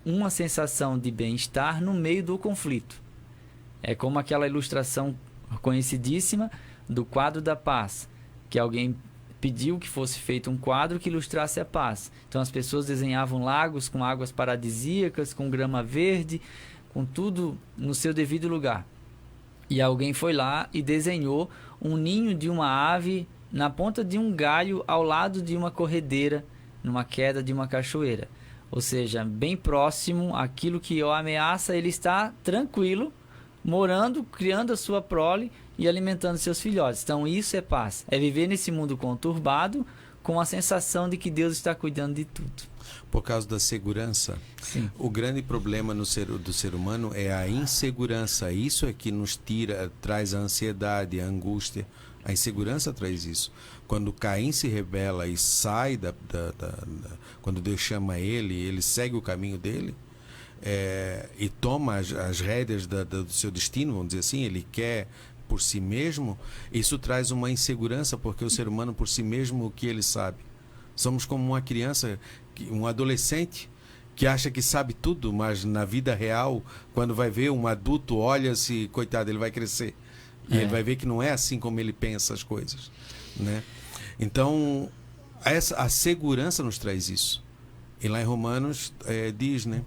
uma sensação de bem-estar no meio do conflito. É como aquela ilustração conhecidíssima do quadro da paz, que alguém pediu que fosse feito um quadro que ilustrasse a paz. Então as pessoas desenhavam lagos com águas paradisíacas, com grama verde, com tudo no seu devido lugar. E alguém foi lá e desenhou um ninho de uma ave na ponta de um galho ao lado de uma corredeira, numa queda de uma cachoeira. Ou seja, bem próximo àquilo que o ameaça, ele está tranquilo, morando, criando a sua prole e alimentando seus filhotes. Então isso é paz. É viver nesse mundo conturbado com a sensação de que Deus está cuidando de tudo. Por causa da segurança. Sim. O grande problema do ser humano é a insegurança. Isso é que nos traz a ansiedade, a angústia. A insegurança traz isso. Quando Caim se rebela e sai quando Deus chama ele segue o caminho dele, e toma as rédeas do seu destino, vamos dizer assim, ele quer por si mesmo, isso traz uma insegurança, porque o ser humano por si mesmo, o que ele sabe? Somos como uma criança, um adolescente que acha que sabe tudo, mas na vida real, quando vai ver um adulto, olha-se, coitado, ele vai crescer. E ele vai ver que não é assim como ele pensa as coisas, né? Então, a segurança nos traz isso. E lá em Romanos diz, né,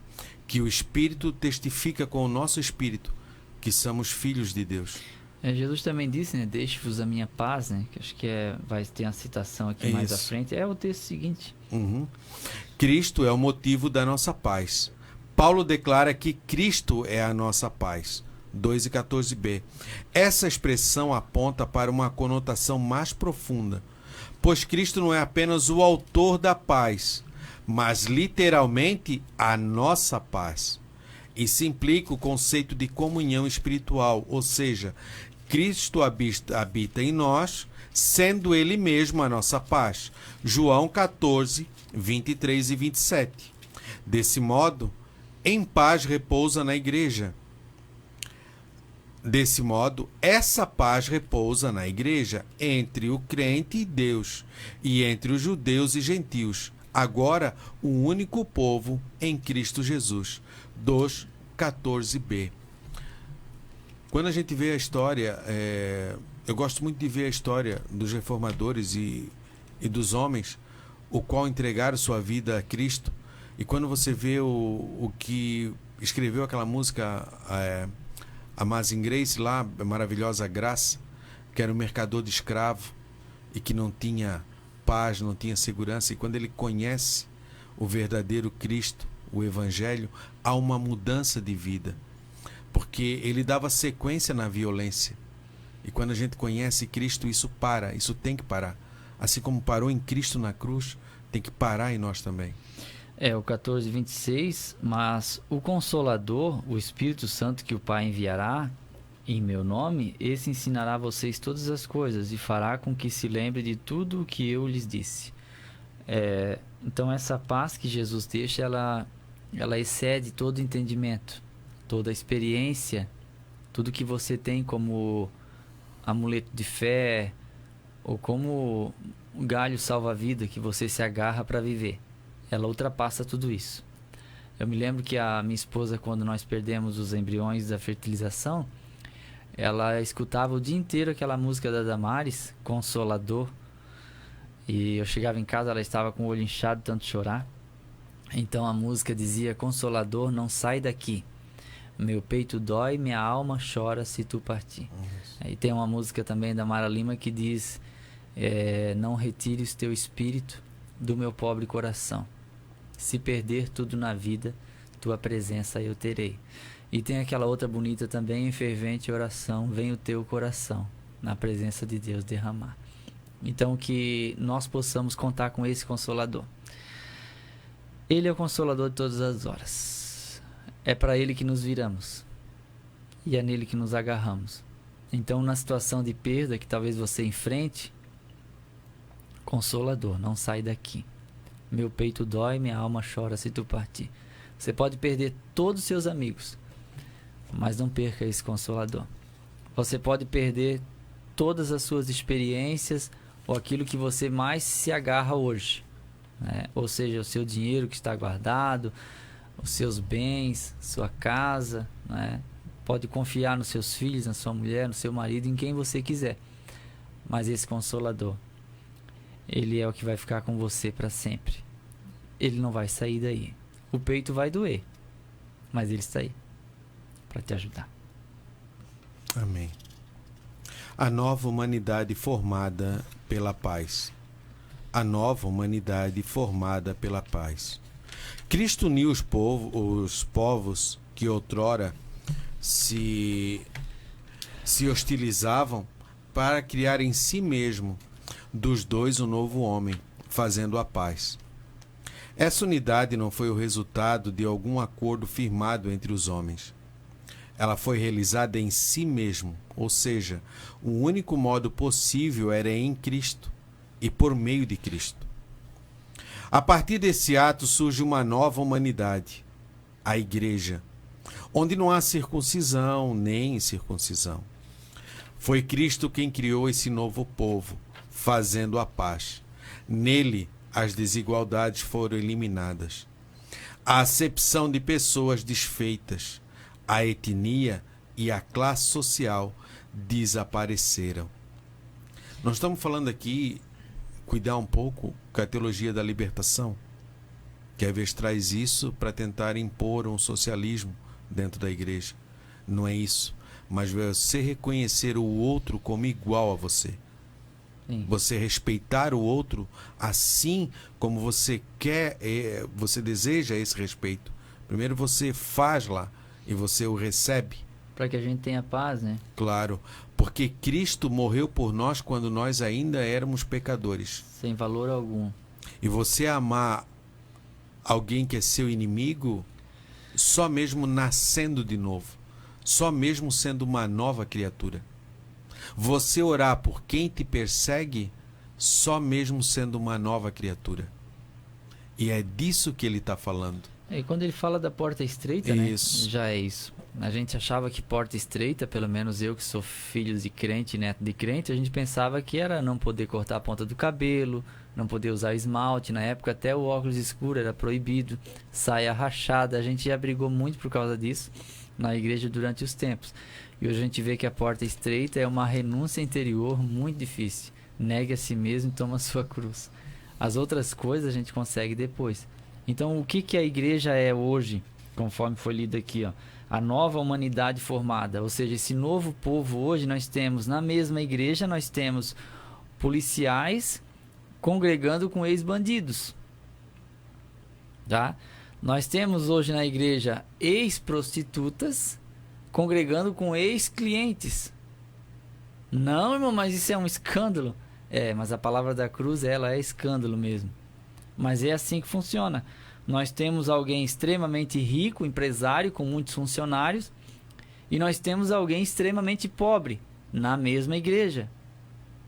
que o Espírito testifica com o nosso Espírito que somos filhos de Deus. Jesus também disse, né, deixe-vos a minha paz, né, que acho que vai ter uma citação aqui mais à frente. É o texto seguinte. Cristo é o motivo da nossa paz. Paulo declara que Cristo é a nossa paz. 2:14b. Essa expressão aponta para uma conotação mais profunda, pois Cristo não é apenas o autor da paz, mas literalmente a nossa paz. Isso implica o conceito de comunhão espiritual, ou seja, Cristo habita em nós, sendo Ele mesmo a nossa paz. João 14, 23 e 27. Desse modo, em paz repousa na igreja. Desse modo, essa paz repousa na igreja entre o crente e Deus, e entre os judeus e gentios, agora o único povo em Cristo Jesus. 2:14b. Quando a gente vê a história, eu gosto muito de ver a história dos reformadores e dos homens, o qual entregaram sua vida a Cristo. E quando você vê o que escreveu aquela música, Amazing Grace, lá, Maravilhosa Graça, que era um mercador de escravo e que não tinha paz, não tinha segurança, e quando ele conhece o verdadeiro Cristo, o Evangelho, há uma mudança de vida, porque ele dava sequência na violência. E quando a gente conhece Cristo, isso tem que parar. Assim como parou em Cristo na cruz, tem que parar em nós também. O 14:26, mas o Consolador, o Espírito Santo que o Pai enviará em meu nome, esse ensinará a vocês todas as coisas e fará com que se lembre de tudo o que eu lhes disse. Então essa paz que Jesus deixa, ela excede todo entendimento, toda experiência, tudo que você tem como amuleto de fé ou como um galho salva-vida que você se agarra para viver. Ela ultrapassa tudo isso. Eu me lembro que a minha esposa, quando nós perdemos os embriões da fertilização, ela escutava o dia inteiro aquela música da Damares, Consolador. E eu chegava em casa, ela estava com o olho inchado, tanto chorar. Então a música dizia: Consolador, não sai daqui. Meu peito dói, minha alma chora se tu partir. Aí tem uma música também da Mara Lima que diz: não retires teu espírito do meu pobre coração. Se perder tudo na vida, tua presença eu terei. E tem aquela outra bonita também: em fervente oração, vem o teu coração na presença de Deus derramar. Então que nós possamos contar com esse Consolador. Ele é o Consolador de todas as horas. É para Ele que nos viramos. E é nele que nos agarramos. Então, na situação de perda que talvez você enfrente, Consolador, não sai daqui. Meu peito dói, minha alma chora se tu partir. Você pode perder todos os seus amigos, mas não perca esse Consolador. Você pode perder todas as suas experiências ou aquilo que você mais se agarra hoje, né? Ou seja, o seu dinheiro que está guardado, os seus bens, sua casa, né? Pode confiar nos seus filhos, na sua mulher, no seu marido, em quem você quiser. Mas esse Consolador, ele é o que vai ficar com você para sempre. Ele não vai sair daí. O peito vai doer, mas ele está aí para te ajudar. Amém. A nova humanidade formada pela paz. A nova humanidade formada pela paz. Cristo uniu os povos que outrora se hostilizavam para criar em si mesmo dos dois um novo homem, fazendo a paz. Essa unidade não foi o resultado de algum acordo firmado entre os homens. Ela foi realizada em si mesmo, ou seja, o único modo possível era em Cristo e por meio de Cristo. A partir desse ato surge uma nova humanidade, a Igreja, onde não há circuncisão nem incircuncisão. Foi Cristo quem criou esse novo povo, fazendo a paz. Nele, as desigualdades foram eliminadas. A acepção de pessoas desfeitas, a etnia e a classe social desapareceram. Nós estamos falando aqui, cuidar um pouco com a teologia da libertação, que às vezes traz isso para tentar impor um socialismo dentro da igreja. Não é isso. Mas você reconhecer o outro como igual a você. Sim. Você respeitar o outro assim como você quer, você deseja esse respeito. Primeiro você faz lá e você o recebe. Para que a gente tenha paz, né? Claro, porque Cristo morreu por nós quando nós ainda éramos pecadores. Sem valor algum. E você amar alguém que é seu inimigo só mesmo nascendo de novo. Só mesmo sendo uma nova criatura. Você orar por quem te persegue, só mesmo sendo uma nova criatura. E é disso que ele está falando. E quando ele fala da porta estreita, isso, né? Já é isso. A gente achava que porta estreita, pelo menos eu que sou filho de crente, neto de crente, a gente pensava que era não poder cortar a ponta do cabelo, não poder usar esmalte. Na época até o óculos escuro era proibido, saia rachada. A gente já brigou muito por causa disso na igreja durante os tempos. E hoje a gente vê que a porta estreita é uma renúncia interior muito difícil. Negue a si mesmo e toma a sua cruz. As outras coisas a gente consegue depois. Então, o que a igreja é hoje, conforme foi lido aqui, ó, a nova humanidade formada, ou seja, esse novo povo hoje, nós temos na mesma igreja, nós temos policiais congregando com ex-bandidos, tá? Nós temos hoje na igreja ex-prostitutas congregando com ex-clientes. Não, irmão, mas isso é um escândalo. É, mas a palavra da cruz, ela é escândalo mesmo. Mas é assim que funciona. Nós temos alguém extremamente rico, empresário, com muitos funcionários, e nós temos alguém extremamente pobre na mesma igreja.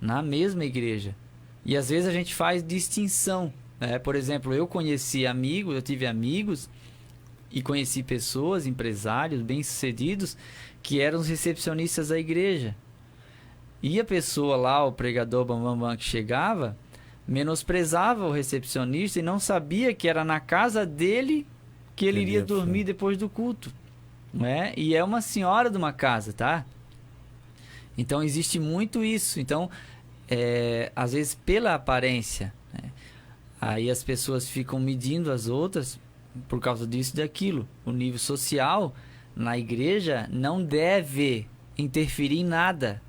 Na mesma igreja. E às vezes a gente faz distinção. Por exemplo, eu tive amigos e conheci pessoas, empresários bem-sucedidos, que eram os recepcionistas da igreja. E a pessoa lá, o pregador bambambam que chegava, menosprezava o recepcionista e não sabia que era na casa dele que ele iria dormir depois do culto. Né? E é uma senhora de uma casa, tá? Então existe muito isso. Então, às vezes pela aparência, né? Aí as pessoas ficam medindo as outras por causa disso e daquilo. O nível social na igreja não deve interferir em nada.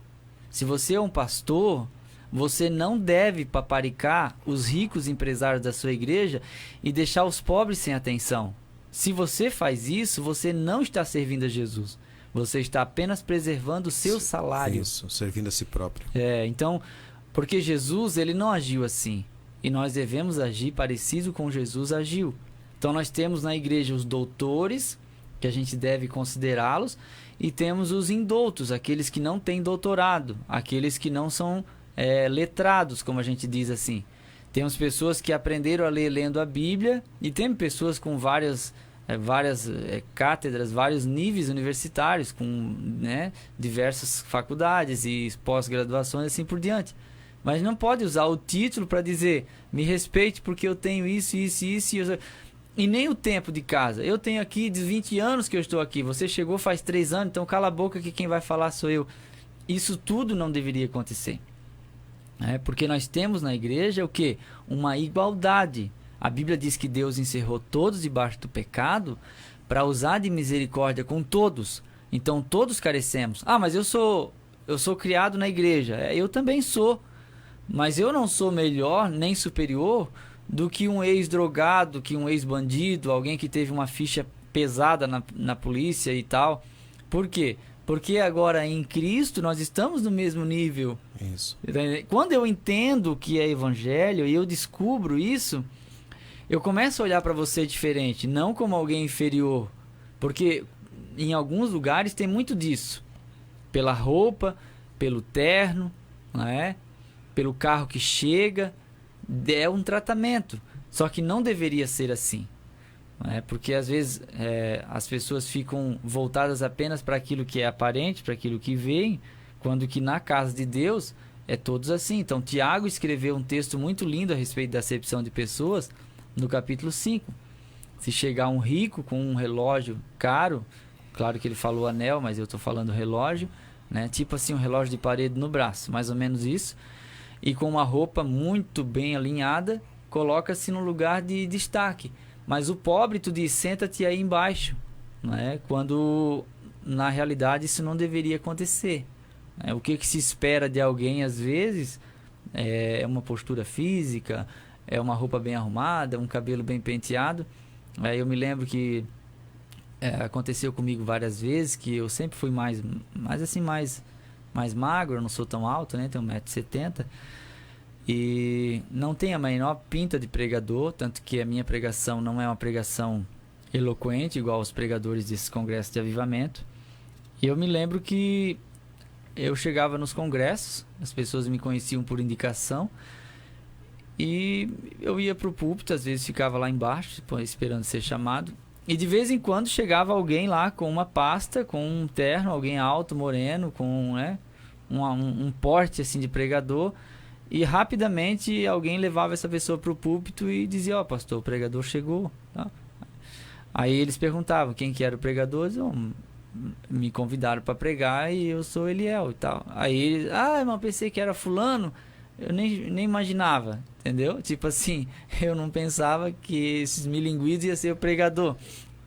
Se você é um pastor, você não deve paparicar os ricos empresários da sua igreja e deixar os pobres sem atenção. Se você faz isso, você não está servindo a Jesus. Você está apenas preservando o seu salário. Isso, servindo a si próprio. Então, porque Jesus, ele não agiu assim. E nós devemos agir parecido com Jesus agiu. Então nós temos na igreja os doutores, que a gente deve considerá-los, e temos os indoutos, aqueles que não têm doutorado, aqueles que não são letrados, como a gente diz assim. Temos pessoas que aprenderam a ler lendo a Bíblia, e temos pessoas com várias cátedras, vários níveis universitários, com diversas faculdades e pós-graduações assim por diante. Mas não pode usar o título para dizer, me respeite porque eu tenho isso. E nem o tempo de casa. Eu tenho aqui de 20 anos que eu estou aqui. Você chegou faz 3 anos, então cala a boca que quem vai falar sou eu. Isso tudo não deveria acontecer. Porque nós temos na igreja o quê? Uma igualdade. A Bíblia diz que Deus encerrou todos debaixo do pecado para usar de misericórdia com todos. Então todos carecemos. Ah, mas eu sou criado na igreja. Eu também sou. Mas eu não sou melhor nem superior do que um ex-drogado, que um ex-bandido, alguém que teve uma ficha pesada na polícia e tal. Por quê? Porque agora em Cristo nós estamos no mesmo nível. Isso. Quando eu entendo o que é evangelho e eu descubro isso, eu começo a olhar para você diferente, não como alguém inferior. Porque em alguns lugares tem muito disso. Pela roupa, pelo terno, não é? Pelo carro que chega, é um tratamento. Só que não deveria ser assim. Porque às vezes as pessoas ficam voltadas apenas para aquilo que é aparente, para aquilo que veem, quando que na casa de Deus é todos assim. Então Tiago escreveu um texto muito lindo a respeito da acepção de pessoas no capítulo 5. Se chegar um rico com um relógio caro, claro que ele falou anel, mas eu estou falando relógio, né? Tipo assim, um relógio de parede no braço, mais ou menos isso, e com uma roupa muito bem alinhada, coloca-se no lugar de destaque. Mas o pobre, tu diz, senta-te aí embaixo, né? Quando na realidade isso não deveria acontecer. O que se espera de alguém às vezes é uma postura física, é uma roupa bem arrumada, um cabelo bem penteado. Eu me lembro que aconteceu comigo várias vezes, que eu sempre fui mais magro, eu não sou tão alto, né? Tenho 1,70 m. E não tenho a menor pinta de pregador, tanto que a minha pregação não é uma pregação eloquente, igual os pregadores desses congressos de avivamento. E eu me lembro que eu chegava nos congressos, as pessoas me conheciam por indicação, e eu ia para o púlpito, às vezes ficava lá embaixo, esperando ser chamado. E de vez em quando chegava alguém lá com uma pasta, com um terno, alguém alto, moreno, com um porte assim de pregador. E rapidamente alguém levava essa pessoa para o púlpito e dizia: ó, pastor, o pregador chegou. Aí eles perguntavam quem que era o pregador. Me convidaram para pregar e eu sou Eliel e tal. Aí eles: mas pensei que era fulano. Eu nem imaginava, entendeu? Tipo assim, eu não pensava que esses milinguidos ia ser o pregador.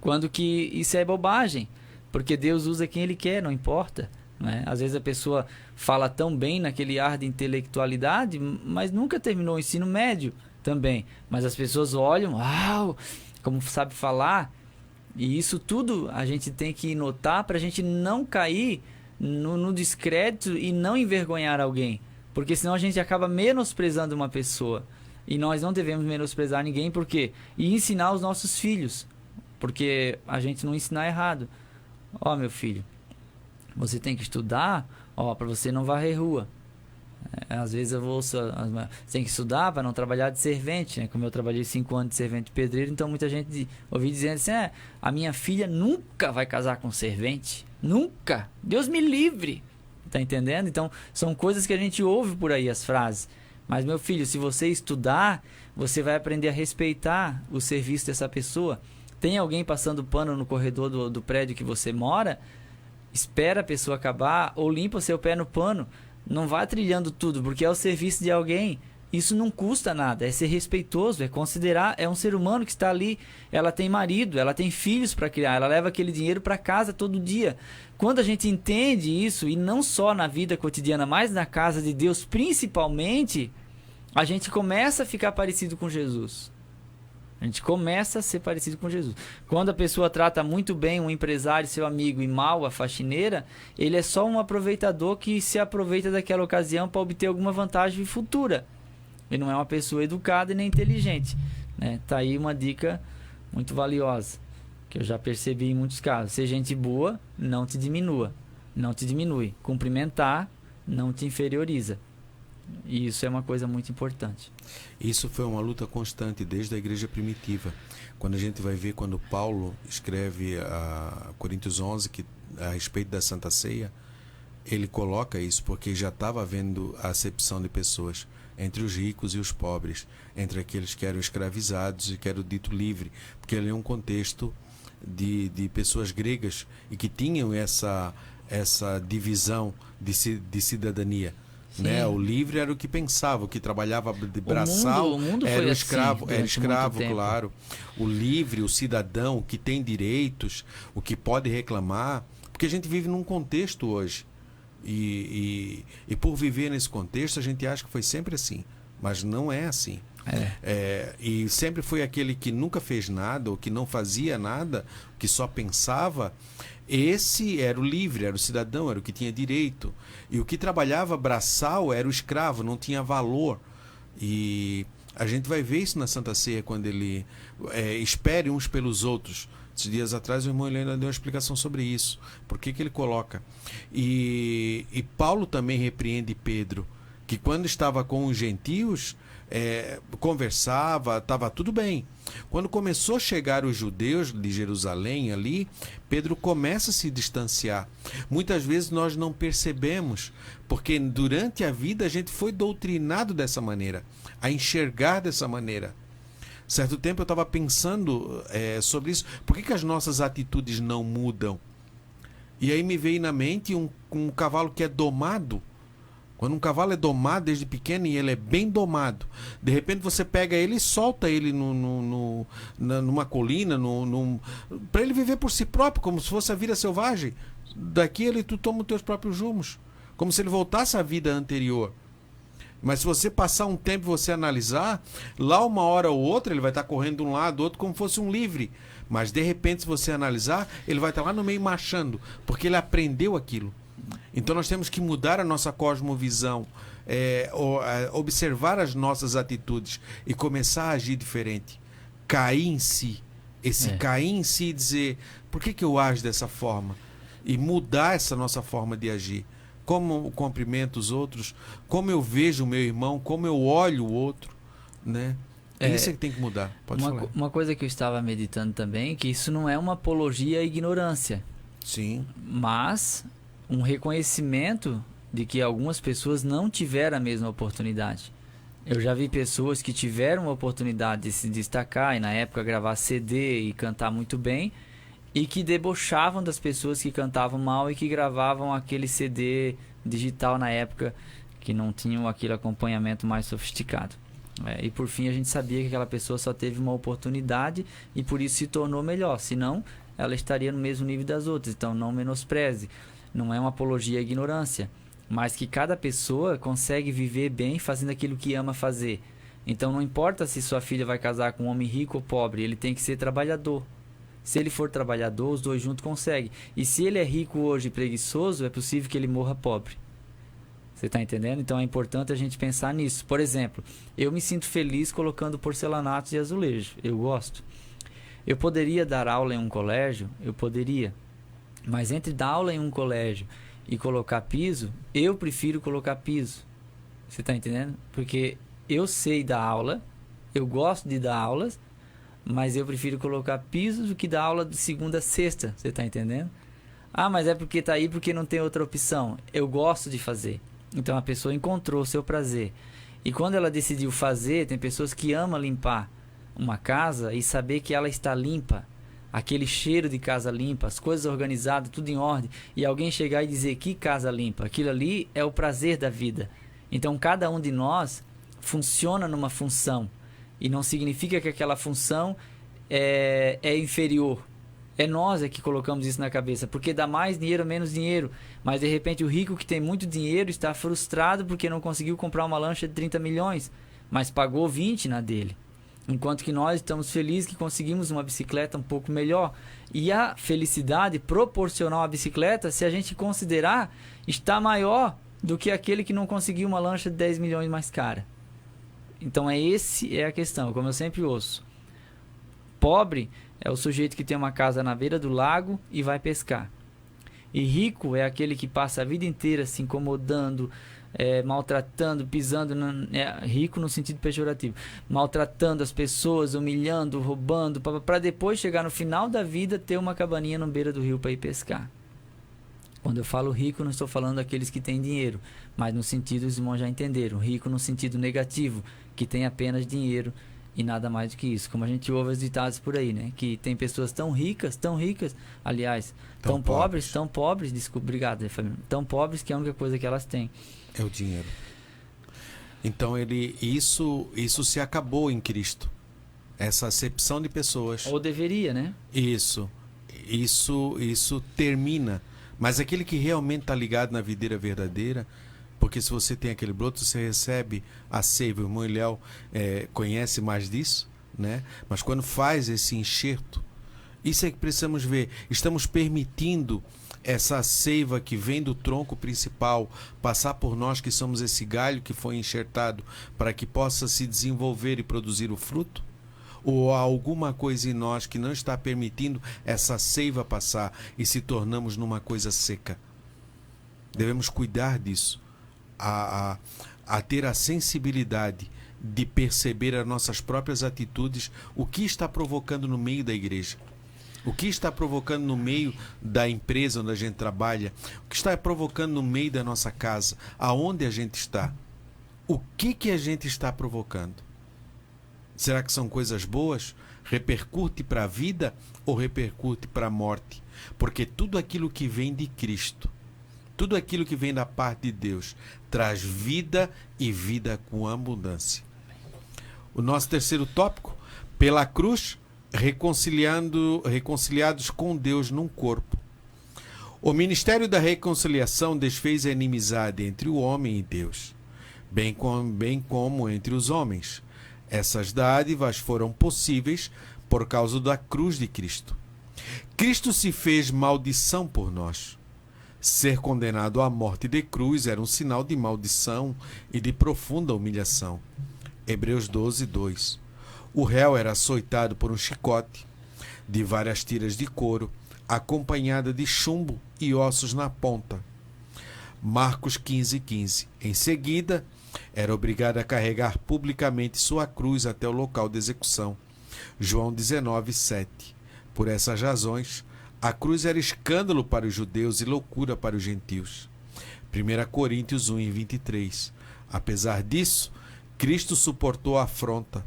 Quando que isso é bobagem, porque Deus usa quem Ele quer, não importa, né? Às vezes a pessoa fala tão bem naquele ar de intelectualidade, mas nunca terminou o ensino médio também. Mas as pessoas olham, uau, como sabe falar. E isso tudo a gente tem que notar para a gente não cair no descrédito e não envergonhar alguém. Porque senão a gente acaba menosprezando uma pessoa. E nós não devemos menosprezar ninguém, por quê? E ensinar os nossos filhos. Porque a gente não ensinar errado. Ó, meu filho, você tem que estudar, para você não varrer rua. Às vezes eu ouço, você tem que estudar para não trabalhar de servente, né? Como eu trabalhei 5 anos de servente pedreiro, então muita gente ouvi dizendo assim: a minha filha nunca vai casar com servente. Nunca! Deus me livre! Tá entendendo? Então, são coisas que a gente ouve por aí, as frases. Mas, meu filho, se você estudar, você vai aprender a respeitar o serviço dessa pessoa. Tem alguém passando pano no corredor do prédio que você mora? Espera a pessoa acabar ou limpa o seu pé no pano. Não vá trilhando tudo, porque é o serviço de alguém. Isso não custa nada, é ser respeitoso, é considerar, é um ser humano que está ali, ela tem marido, ela tem filhos para criar, ela leva aquele dinheiro para casa todo dia. Quando a gente entende isso, e não só na vida cotidiana, mas na casa de Deus principalmente, a gente começa a ficar parecido com Jesus. A gente começa a ser parecido com Jesus. Quando a pessoa trata muito bem um empresário, seu amigo, e mal a faxineira, ele é só um aproveitador que se aproveita daquela ocasião para obter alguma vantagem futura. Ele não é uma pessoa educada e nem inteligente, né? Tá aí uma dica muito valiosa, que eu já percebi em muitos casos. Ser gente boa, não te diminua, não te diminui. Cumprimentar, não te inferioriza. E isso é uma coisa muito importante. Isso foi uma luta constante desde a igreja primitiva. Quando a gente vai ver, quando Paulo escreve a Coríntios 11, a respeito da Santa Ceia, ele coloca isso porque já estava havendo a acepção de pessoas entre os ricos e os pobres, entre aqueles que eram escravizados e que eram dito livre, porque ele é um contexto de pessoas gregas e que tinham essa divisão de cidadania. Né? O livre era o que pensava, o que trabalhava de braçal o mundo era foi o escravo, assim, era escravo, muito tempo. claro. O livre, o cidadão, o que tem direitos, o que pode reclamar, porque a gente vive num contexto hoje. E por viver nesse contexto, a gente acha que foi sempre assim. Mas não é assim. E sempre foi aquele que nunca fez nada, ou que não fazia nada, que só pensava. Esse era o livre, era o cidadão, era o que tinha direito. E o que trabalhava braçal era o escravo, não tinha valor. E a gente vai ver isso na Santa Ceia, quando ele espere uns pelos outros. Esses dias atrás o irmão ainda deu uma explicação sobre isso. Por que ele coloca? E Paulo também repreende Pedro, que quando estava com os gentios, conversava, estava tudo bem. Quando começou a chegar os judeus de Jerusalém ali, Pedro começa a se distanciar. Muitas vezes nós não percebemos, porque durante a vida a gente foi doutrinado dessa maneira, a enxergar dessa maneira. Certo tempo eu estava pensando sobre isso. Por que as nossas atitudes não mudam? E aí me veio na mente um cavalo que é domado. Quando um cavalo é domado desde pequeno e ele é bem domado, de repente você pega ele e solta ele numa colina, para ele viver por si próprio, como se fosse a vida selvagem. Daqui tu toma os teus próprios rumos, como se ele voltasse à vida anterior. Mas se você passar um tempo e você analisar, lá uma hora ou outra ele vai estar correndo de um lado, do outro, como fosse um livre. Mas de repente, se você analisar, ele vai estar lá no meio marchando, porque ele aprendeu aquilo. Então nós temos que mudar a nossa cosmovisão, observar as nossas atitudes e começar a agir diferente. Cair em si. Cair em si e dizer, por que eu ajo dessa forma? E mudar essa nossa forma de agir. Como eu cumprimento os outros, como eu vejo o meu irmão, como eu olho o outro, né? Isso é que tem que mudar. Pode falar. Uma coisa que eu estava meditando também, que isso não é uma apologia à ignorância. Sim. Mas um reconhecimento de que algumas pessoas não tiveram a mesma oportunidade. Eu já vi pessoas que tiveram a oportunidade de se destacar e na época gravar CD e cantar muito bem, e que debochavam das pessoas que cantavam mal e que gravavam aquele CD digital na época, que não tinham aquele acompanhamento mais sofisticado. E por fim a gente sabia que aquela pessoa só teve uma oportunidade e por isso se tornou melhor, senão ela estaria no mesmo nível das outras. Então não menospreze, não é uma apologia à ignorância, mas que cada pessoa consegue viver bem fazendo aquilo que ama fazer. Então não importa se sua filha vai casar com um homem rico ou pobre, ele tem que ser trabalhador. Se ele for trabalhador, os dois juntos conseguem. E se ele é rico hoje e preguiçoso, é possível que ele morra pobre. Você está entendendo? Então é importante a gente pensar nisso. Por exemplo, eu me sinto feliz colocando porcelanatos e azulejo. Eu gosto. Eu poderia dar aula em um colégio? Eu poderia. Mas entre dar aula em um colégio e colocar piso, eu prefiro colocar piso. Você está entendendo? Porque eu sei dar aula, eu gosto de dar aulas, mas eu prefiro colocar piso do que dar aula de segunda a sexta. Você está entendendo? Ah, mas é porque está aí porque não tem outra opção. Eu gosto de fazer. Então a pessoa encontrou o seu prazer. E quando ela decidiu fazer, tem pessoas que amam limpar uma casa e saber que ela está limpa. Aquele cheiro de casa limpa, as coisas organizadas, tudo em ordem. E alguém chegar e dizer que casa limpa. Aquilo ali é o prazer da vida. Então cada um de nós funciona numa função. E não significa que aquela função é inferior. É nós que colocamos isso na cabeça. Porque dá mais dinheiro ou menos dinheiro. Mas de repente o rico que tem muito dinheiro está frustrado porque não conseguiu comprar uma lancha de 30 milhões. Mas pagou 20 na dele. Enquanto que nós estamos felizes que conseguimos uma bicicleta um pouco melhor. E a felicidade proporcional à bicicleta, se a gente considerar, está maior do que aquele que não conseguiu uma lancha de 10 milhões mais cara. Então esse é a questão, como eu sempre ouço. Pobre é o sujeito que tem uma casa na beira do lago e vai pescar. E rico é aquele que passa a vida inteira se incomodando, maltratando, pisando, rico no sentido pejorativo, maltratando as pessoas, humilhando, roubando, para depois chegar no final da vida ter uma cabaninha na beira do rio para ir pescar. Quando eu falo rico, não estou falando daqueles que têm dinheiro, mas no sentido, os irmãos já entenderam, rico no sentido negativo, que tem apenas dinheiro e nada mais do que isso. Como a gente ouve os ditados por aí, né? Que tem pessoas tão ricas, aliás, tão pobres, desculpa, obrigado, família, tão pobres que a única coisa que elas têm é o dinheiro. Então isso se acabou em Cristo. Essa acepção de pessoas. Ou deveria, né? Isso termina. Mas aquele que realmente está ligado na videira verdadeira, Porque se você tem aquele broto, você recebe a seiva. O irmão Eliel conhece mais disso, né? Mas quando faz esse enxerto, isso é que precisamos ver. Estamos permitindo essa seiva que vem do tronco principal passar por nós, que somos esse galho que foi enxertado, para que possa se desenvolver e produzir o fruto? Ou há alguma coisa em nós que não está permitindo essa seiva passar e se tornamos numa coisa seca? Devemos cuidar disso, a ter a sensibilidade de perceber as nossas próprias atitudes, o que está provocando no meio da igreja, o que está provocando no meio da empresa onde a gente trabalha, o que está provocando no meio da nossa casa, aonde a gente está, o que a gente está provocando. Será que são coisas boas? Repercute para a vida ou repercute para a morte? Porque tudo aquilo que vem de Cristo, tudo aquilo que vem da parte de Deus, traz vida e vida com abundância. O nosso terceiro tópico, pela cruz, reconciliados com Deus num corpo. O ministério da reconciliação desfez a inimizade entre o homem e Deus, bem como entre os homens. Essas dádivas foram possíveis por causa da cruz de Cristo. Cristo se fez maldição por nós. Ser condenado à morte de cruz era um sinal de maldição e de profunda humilhação. Hebreus 12, 2. O réu era açoitado por um chicote, de várias tiras de couro, acompanhada de chumbo e ossos na ponta. Marcos 15, 15. Em seguida, era obrigado a carregar publicamente sua cruz até o local de execução. João 19, 7. Por essas razões, a cruz era escândalo para os judeus e loucura para os gentios. 1 Coríntios 1, 23. Apesar disso, Cristo suportou a afronta,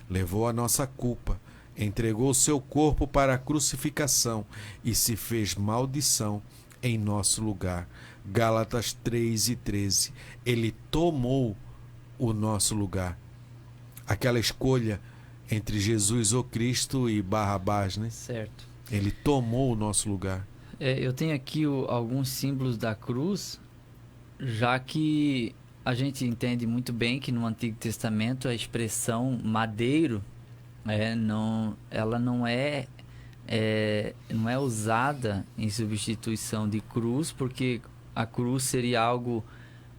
levou a nossa culpa, entregou seu corpo para a crucificação e se fez maldição em nosso lugar. Gálatas 3 e 13. Ele tomou o nosso lugar. Aquela escolha entre Jesus ou Cristo e Barrabás, né? Certo. Ele tomou o nosso lugar. Eu tenho aqui alguns símbolos da cruz, já que a gente entende muito bem que no Antigo Testamento a expressão madeiro ela não é usada em substituição de cruz, porque a cruz seria algo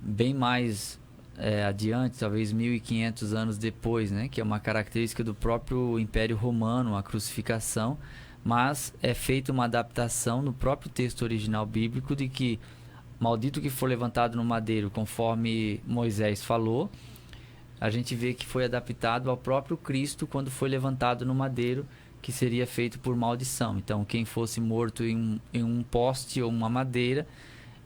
bem mais adiante, talvez 1500 anos depois, né? Que é uma característica do próprio Império Romano, a crucificação, mas é feita uma adaptação no próprio texto original bíblico de que maldito que for levantado no madeiro, conforme Moisés falou. A gente vê que foi adaptado ao próprio Cristo quando foi levantado no madeiro, que seria feito por maldição. Então, quem fosse morto em um poste ou uma madeira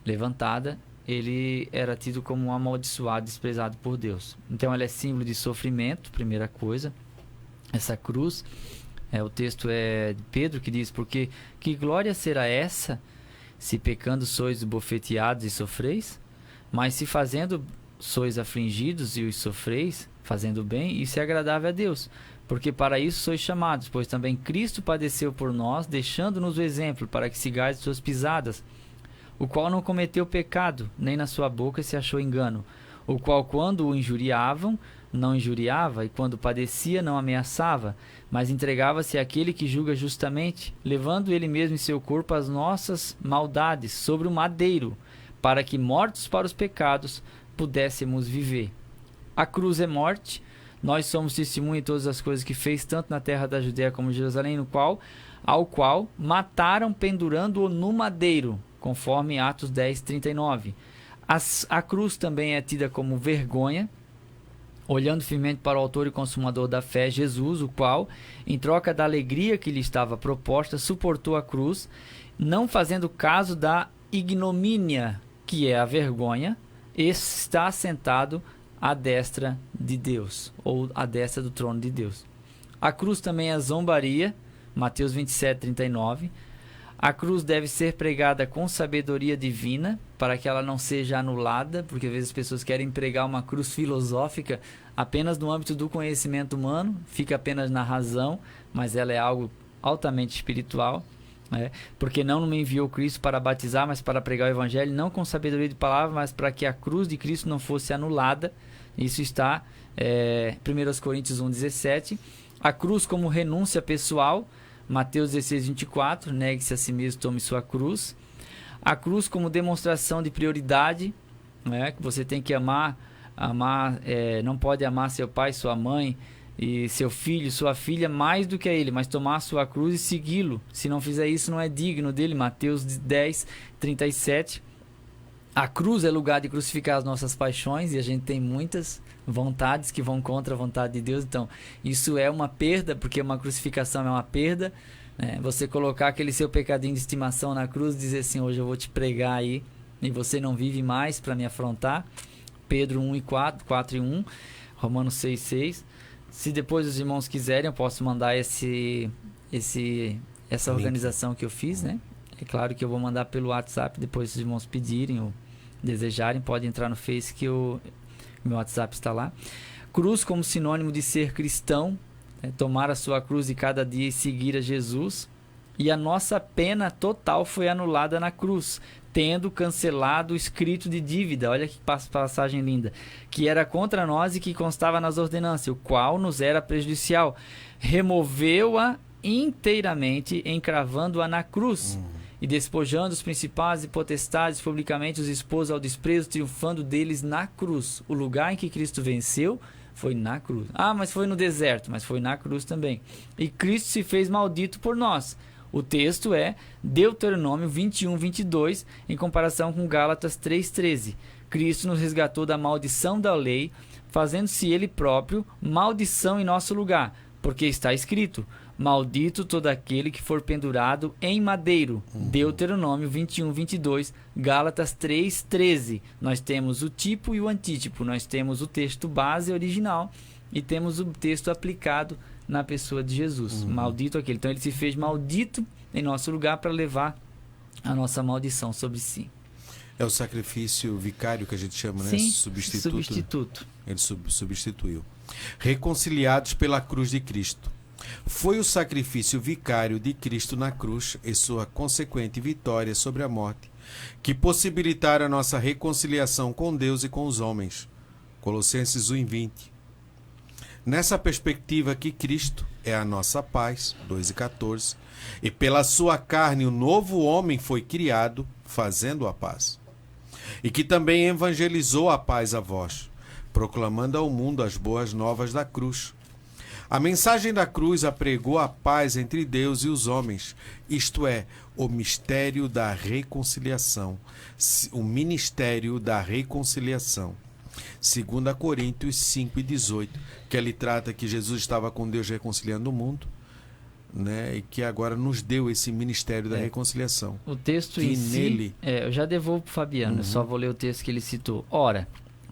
levantada, ele era tido como um amaldiçoado, desprezado por Deus. Então, ela é símbolo de sofrimento, primeira coisa. Essa cruz, o texto é de Pedro que diz: porque que glória será essa, se pecando sois bofeteados e sofreis? Mas se fazendo sois afligidos e os sofreis, fazendo bem, isso é agradável a Deus. Porque para isso sois chamados, pois também Cristo padeceu por nós, deixando-nos o exemplo, para que sigais suas pisadas, o qual não cometeu pecado, nem na sua boca se achou engano, o qual quando o injuriavam, não injuriava, e quando padecia, não ameaçava, mas entregava-se àquele que julga justamente, levando ele mesmo em seu corpo as nossas maldades sobre o madeiro, para que, mortos para os pecados, pudéssemos viver. A cruz é morte. Nós somos testemunha de todas as coisas que fez, tanto na terra da Judéia como em Jerusalém, ao qual mataram pendurando-o no madeiro, conforme Atos 10, 39. A cruz também é tida como vergonha, olhando firmemente para o autor e consumador da fé, Jesus, o qual, em troca da alegria que lhe estava proposta, suportou a cruz, não fazendo caso da ignomínia, que é a vergonha, está sentado à destra de Deus, ou à destra do trono de Deus. A cruz também é zombaria, Mateus 27, 39. A cruz deve ser pregada com sabedoria divina, para que ela não seja anulada, porque às vezes as pessoas querem pregar uma cruz filosófica apenas no âmbito do conhecimento humano, fica apenas na razão, mas ela é algo altamente espiritual. Porque não me enviou Cristo para batizar, mas para pregar o evangelho, não com sabedoria de palavra, mas para que a cruz de Cristo não fosse anulada. Isso está 1 Coríntios 1,17. A cruz como renúncia pessoal, Mateus 16,24, negue-se a si mesmo, tome sua cruz. A cruz como demonstração de prioridade, que você tem que amar, não pode amar seu pai, sua mãe, e seu filho, sua filha, mais do que a ele, mas tomar a sua cruz e segui-lo. Se não fizer isso, não é digno dele. Mateus 10:37. A cruz é lugar de crucificar as nossas paixões, e a gente tem muitas vontades que vão contra a vontade de Deus. Então, isso é uma perda, porque uma crucificação é uma perda. Você colocar aquele seu pecadinho de estimação na cruz e dizer assim: hoje eu vou te pregar aí, e você não vive mais para me afrontar. Pedro 4:1, Romanos 6:6. Se depois os irmãos quiserem, eu posso mandar essa organização que eu fiz, né? É claro que eu vou mandar pelo WhatsApp, depois se os irmãos pedirem ou desejarem, pode entrar no Face que o meu WhatsApp está lá. Cruz como sinônimo de ser cristão, tomar a sua cruz de cada dia e seguir a Jesus. E a nossa pena total foi anulada na cruz, tendo cancelado o escrito de dívida, olha que passagem linda, que era contra nós e que constava nas ordenanças, o qual nos era prejudicial. Removeu-a inteiramente, encravando-a na cruz, e despojando os principados e potestades, publicamente os expôs ao desprezo, triunfando deles na cruz. O lugar em que Cristo venceu foi na cruz. Mas foi no deserto, mas foi na cruz também. E Cristo se fez maldito por nós. O texto é Deuteronômio 21:22, em comparação com Gálatas 3:13. Cristo nos resgatou da maldição da lei, fazendo-se ele próprio maldição em nosso lugar, porque está escrito: maldito todo aquele que for pendurado em madeiro. Deuteronômio 21:22, Gálatas 3:13. Nós temos o tipo e o antítipo, nós temos o texto base original e temos o texto aplicado na pessoa de Jesus. Maldito aquele. Então ele se fez maldito em nosso lugar para levar a nossa maldição sobre si. É o sacrifício vicário que a gente chama, né? Sim, substituto. Ele substituiu. Reconciliados pela cruz de Cristo. Foi o sacrifício vicário de Cristo na cruz e sua consequente vitória sobre a morte que possibilitaram a nossa reconciliação com Deus e com os homens. Colossenses 1:20. Nessa perspectiva que Cristo é a nossa paz, 2:14, e pela sua carne o novo homem foi criado, fazendo a paz. E que também evangelizou a paz a vós, proclamando ao mundo as boas novas da cruz. A mensagem da cruz apregou a paz entre Deus e os homens, isto é, o mistério da reconciliação, o ministério da reconciliação. 2 Coríntios 5:18, que ele trata que Jesus estava com Deus reconciliando o mundo, né? E que agora nos deu esse ministério da reconciliação. O texto em si, eu já devolvo para o Fabiano, eu só vou ler o texto que ele citou. Ora,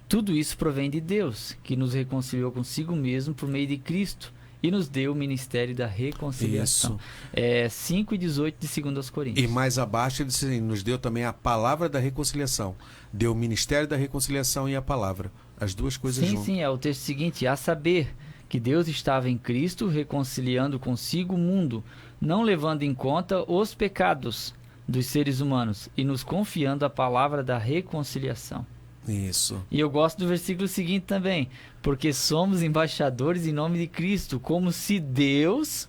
tudo isso provém de Deus, que nos reconciliou consigo mesmo por meio de Cristo e nos deu o ministério da reconciliação. 5:18 de 2 Coríntios. E mais abaixo ele diz assim, nos deu também a palavra da reconciliação. Deu o ministério da reconciliação e a palavra. As duas coisas juntas. Sim, é o texto seguinte: a saber que Deus estava em Cristo reconciliando consigo o mundo, não levando em conta os pecados dos seres humanos e nos confiando a palavra da reconciliação. Isso. E eu gosto do versículo seguinte também: porque somos embaixadores em nome de Cristo, como se Deus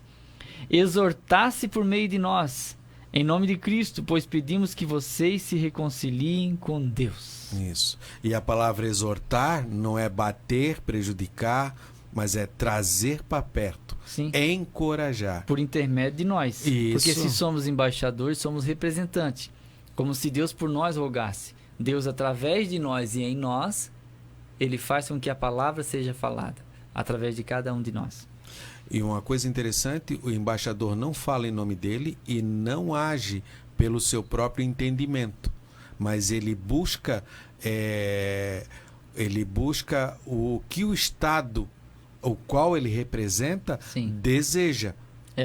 exortasse por meio de nós, em nome de Cristo, pois pedimos que vocês se reconciliem com Deus. Isso. E a palavra exortar não é bater, prejudicar, mas é trazer para perto. Sim. Encorajar. Por intermédio de nós. Isso. Porque se somos embaixadores, somos representantes. Como se Deus por nós rogasse. Deus, através de nós e em nós, ele faz com que a palavra seja falada através de cada um de nós. E uma coisa interessante, o embaixador não fala em nome dele e não age pelo seu próprio entendimento, mas ele busca o que o Estado, o qual ele representa, deseja.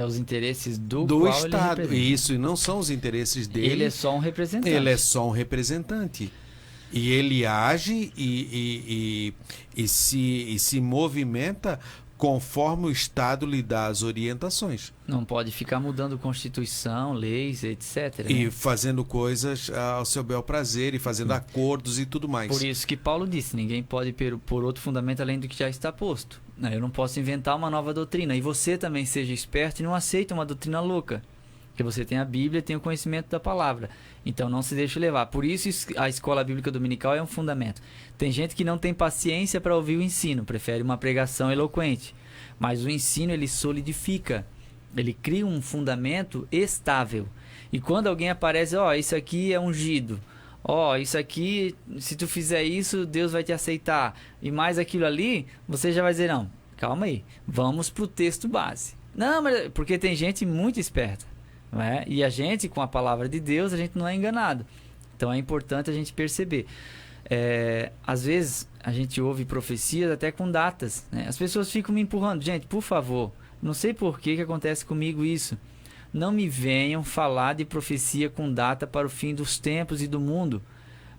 Os interesses do qual Estado. Isso, e não são os interesses dele. Ele é só um representante. Ele é só um representante. E ele age e se movimenta conforme o Estado lhe dá as orientações. Não pode ficar mudando Constituição, leis, etc. E né? fazendo coisas ao seu bel prazer, e fazendo acordos e tudo mais. Por isso que Paulo disse, ninguém pode pôr outro fundamento além do que já está posto. Eu não posso inventar uma nova doutrina. E você também seja esperto e não aceita uma doutrina louca. Porque você tem a Bíblia, tem o conhecimento da palavra. Então não se deixe levar. Por isso a escola bíblica dominical é um fundamento. Tem gente que não tem paciência para ouvir o ensino, prefere uma pregação eloquente. Mas o ensino ele solidifica. Ele cria um fundamento estável. E quando alguém aparece, isso aqui é ungido. Isso aqui, se tu fizer isso, Deus vai te aceitar. E mais aquilo ali, você já vai dizer, não, calma aí, vamos pro texto base. Não, mas porque tem gente muito esperta. Não é? E a gente, com a palavra de Deus, a gente não é enganado. Então é importante a gente perceber. Às vezes a gente ouve profecias até com datas, né? As pessoas ficam me empurrando. Gente, por favor, não sei por que acontece comigo isso. Não me venham falar de profecia com data para o fim dos tempos e do mundo.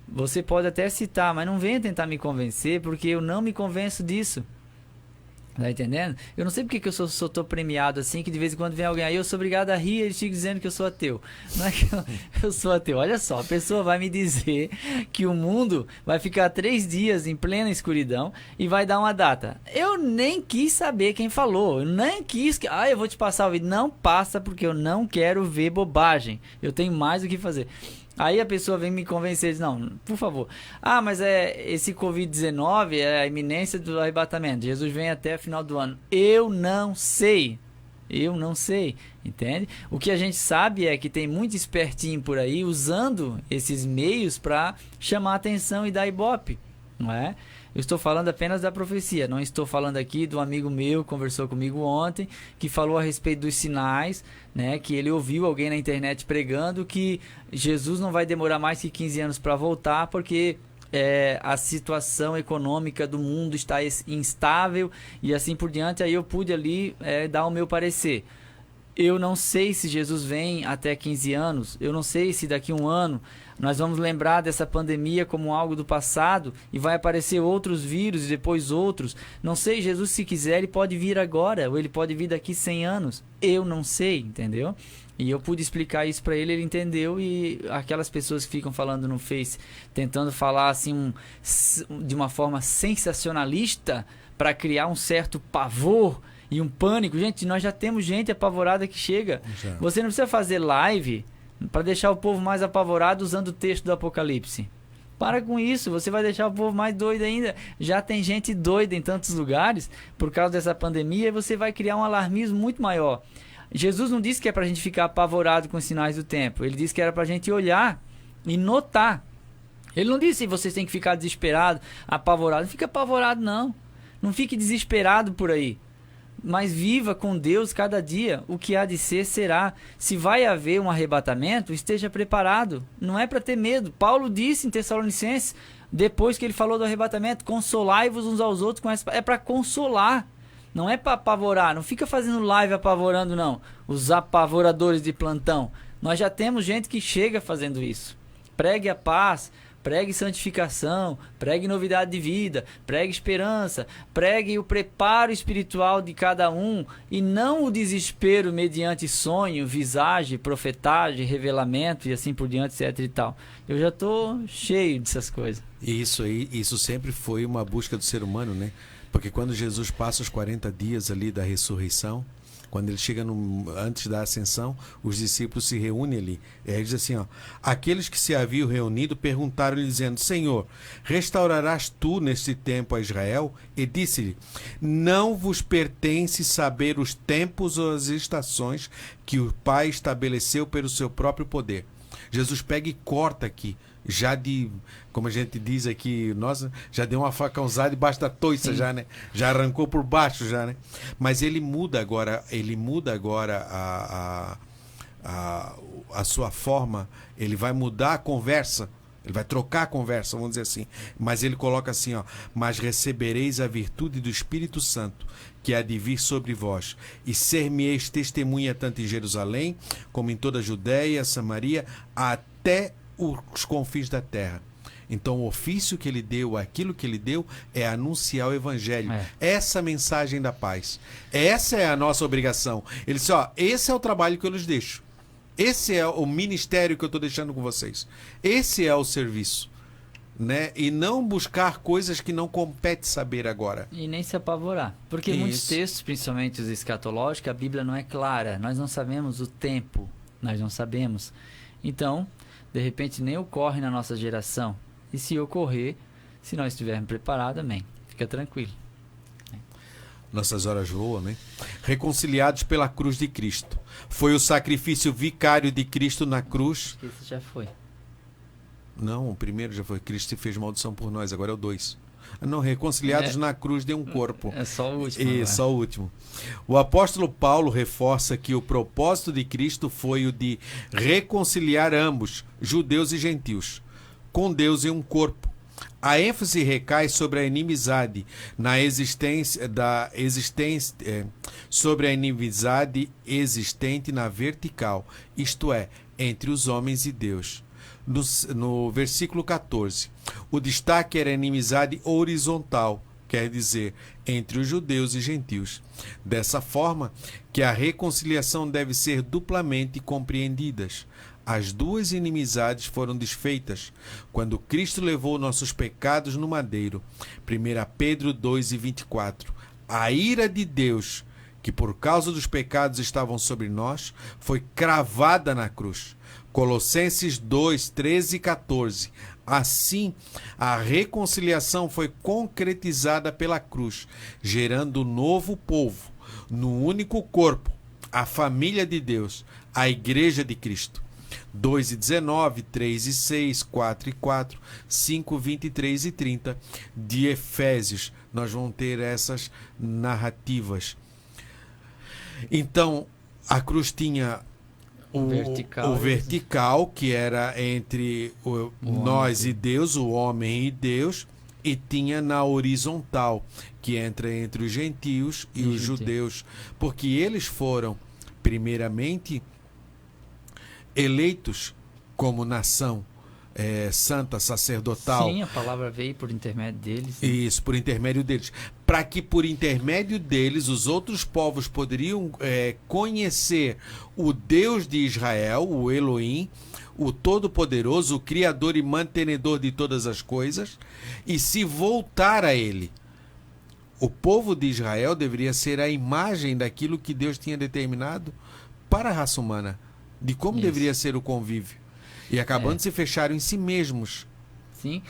Você pode até citar, mas não venha tentar me convencer, porque eu não me convenço disso. Tá entendendo? Eu não sei porque que eu sou tô premiado assim, que de vez em quando vem alguém aí, eu sou obrigado a rir e eles ficam dizendo que eu sou ateu. Não é que eu sou ateu. Olha só, a pessoa vai me dizer que o mundo vai ficar 3 dias em plena escuridão e vai dar uma data. Eu nem quis saber quem falou. Eu nem quis que... eu vou te passar o vídeo. Não passa, porque eu não quero ver bobagem. Eu tenho mais o que fazer. Aí a pessoa vem me convencer, diz, não, por favor. Mas esse Covid-19 é a iminência do arrebatamento. Jesus vem até o final do ano. Eu não sei, entende? O que a gente sabe é que tem muito espertinho por aí usando esses meios para chamar atenção e dar ibope, não é? Eu estou falando apenas da profecia, não estou falando aqui do amigo meu que conversou comigo ontem, que falou a respeito dos sinais, né, que ele ouviu alguém na internet pregando que Jesus não vai demorar mais que 15 anos para voltar, porque a situação econômica do mundo está instável e assim por diante. Aí eu pude ali dar o meu parecer. Eu não sei se Jesus vem até 15 anos, eu não sei se daqui a um ano nós vamos lembrar dessa pandemia como algo do passado e vai aparecer outros vírus e depois outros. Não sei, Jesus, se quiser, ele pode vir agora ou ele pode vir daqui 100 anos. Eu não sei, entendeu? E eu pude explicar isso para ele, ele entendeu. E aquelas pessoas que ficam falando no Face, tentando falar assim de uma forma sensacionalista para criar um certo pavor e um pânico. Gente, nós já temos gente apavorada que chega. Já. Você não precisa fazer live para deixar o povo mais apavorado usando o texto do Apocalipse. Para com isso, você vai deixar o povo mais doido ainda. Já tem gente doida em tantos lugares por causa dessa pandemia e você vai criar um alarmismo muito maior. Jesus não disse que é para a gente ficar apavorado com os sinais do tempo. Ele disse que era para a gente olhar e notar. Ele não disse que vocês têm que ficar desesperado, apavorado. Não fica apavorado, não. Não fique desesperado por aí. Mas viva com Deus cada dia. O que há de ser, será. Se vai haver um arrebatamento, esteja preparado. Não é para ter medo. Paulo disse em Tessalonicenses, depois que ele falou do arrebatamento, consolai-vos uns aos outros. É para consolar. Não é para apavorar. Não fica fazendo live apavorando, não. Os apavoradores de plantão. Nós já temos gente que chega fazendo isso. Pregue a paz. Pregue santificação, pregue novidade de vida, pregue esperança, pregue o preparo espiritual de cada um e não o desespero mediante sonho, visagem, profetagem, revelamento e assim por diante, etc e tal. Eu já estou cheio dessas coisas. Isso sempre foi uma busca do ser humano, né? Porque quando Jesus passa os 40 dias ali da ressurreição, quando ele chega antes da ascensão, os discípulos se reúnem ali. Ele diz assim, aqueles que se haviam reunido perguntaram-lhe, dizendo, Senhor, restaurarás tu neste tempo a Israel? E disse-lhe, não vos pertence saber os tempos ou as estações que o Pai estabeleceu pelo seu próprio poder. Jesus pega e corta aqui, como a gente diz aqui, nossa, já deu uma facãozada debaixo da toiça. Sim. Já, né? Já arrancou por baixo já, né? Mas ele muda agora a sua forma, ele vai mudar a conversa, ele vai trocar a conversa, vamos dizer assim. Mas ele coloca assim, mas recebereis a virtude do Espírito Santo, que há de vir sobre vós, e ser-me-eis testemunha tanto em Jerusalém, como em toda a Judéia, Samaria, até os confins da terra. Então o ofício que ele deu, aquilo que ele deu, é anunciar o evangelho. É. Essa mensagem da paz. Essa é a nossa obrigação. Ele disse, ó, esse é o trabalho que eu lhes deixo. Esse é o ministério que eu estou deixando com vocês. Esse é o serviço. Né? E não buscar coisas que não compete saber agora. E nem se apavorar. Porque muitos textos, principalmente os escatológicos, a Bíblia não é clara. Nós não sabemos o tempo. Nós não sabemos. Então, de repente, nem ocorre na nossa geração. E se ocorrer, se nós estivermos preparados, amém. Fica tranquilo. Nossas horas voam, né? Reconciliados pela cruz de Cristo. Foi o sacrifício vicário de Cristo na cruz. Esse já foi. Não, o primeiro já foi. Cristo se fez maldição por nós, agora é o 2. Não, reconciliados na cruz de um corpo. É só o último. E só o último. O apóstolo Paulo reforça que o propósito de Cristo foi o de reconciliar ambos, judeus e gentios, com Deus em um corpo. A ênfase recai sobre a inimizade sobre a inimizade existente na vertical, isto é, entre os homens e Deus. No versículo 14, o destaque era a inimizade horizontal, quer dizer, entre os judeus e gentios. Dessa forma que a reconciliação deve ser duplamente compreendidas. As duas inimizades foram desfeitas quando Cristo levou nossos pecados no madeiro. 1 Pedro 2:24. A ira de Deus, que por causa dos pecados estavam sobre nós, foi cravada na cruz. Colossenses 2:13 e 14. Assim, a reconciliação foi concretizada pela cruz, gerando um novo povo, no único corpo, a família de Deus, a Igreja de Cristo. 2:19, 3:6, 4:4, 5:23 e 30 de Efésios. Nós vamos ter essas narrativas. Então, a cruz tinha o vertical, que era entre nós e Deus, o homem e Deus, e tinha na horizontal, que entra entre os gentios e os judeus, porque eles foram, primeiramente, eleitos como nação santa, sacerdotal. Sim, a palavra veio por intermédio deles. Isso, por intermédio deles. Para que por intermédio deles os outros povos poderiam conhecer o Deus de Israel, o Elohim, o Todo-Poderoso, o Criador e mantenedor de todas as coisas, e se voltar a Ele. O povo de Israel deveria ser a imagem daquilo que Deus tinha determinado para a raça humana, de como deveria ser o convívio. E acabando de se fecharam em si mesmos. Sim.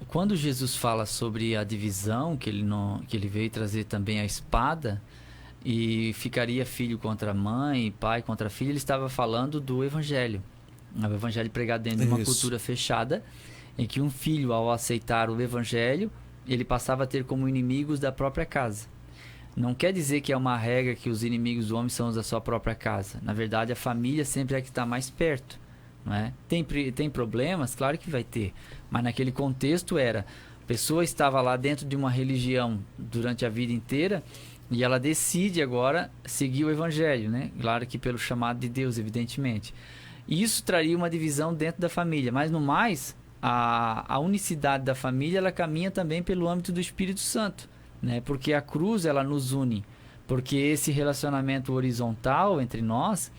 Quando Jesus fala sobre a divisão, que ele veio trazer também a espada, e ficaria filho contra mãe, pai contra filho, ele estava falando do evangelho. O evangelho pregado dentro de uma cultura fechada, em que um filho, ao aceitar o evangelho, ele passava a ter como inimigos da própria casa. Não quer dizer que é uma regra que os inimigos do homem são os da sua própria casa. Na verdade, a família sempre é a que está mais perto. Não é? Tem problemas? Claro que vai ter. Mas naquele contexto a pessoa estava lá dentro de uma religião durante a vida inteira e ela decide agora seguir o evangelho, né? Claro que pelo chamado de Deus, evidentemente. E isso traria uma divisão dentro da família. Mas no mais, a unicidade da família, ela caminha também pelo âmbito do Espírito Santo, né? Porque a cruz, ela nos une. Porque esse relacionamento horizontal entre nós,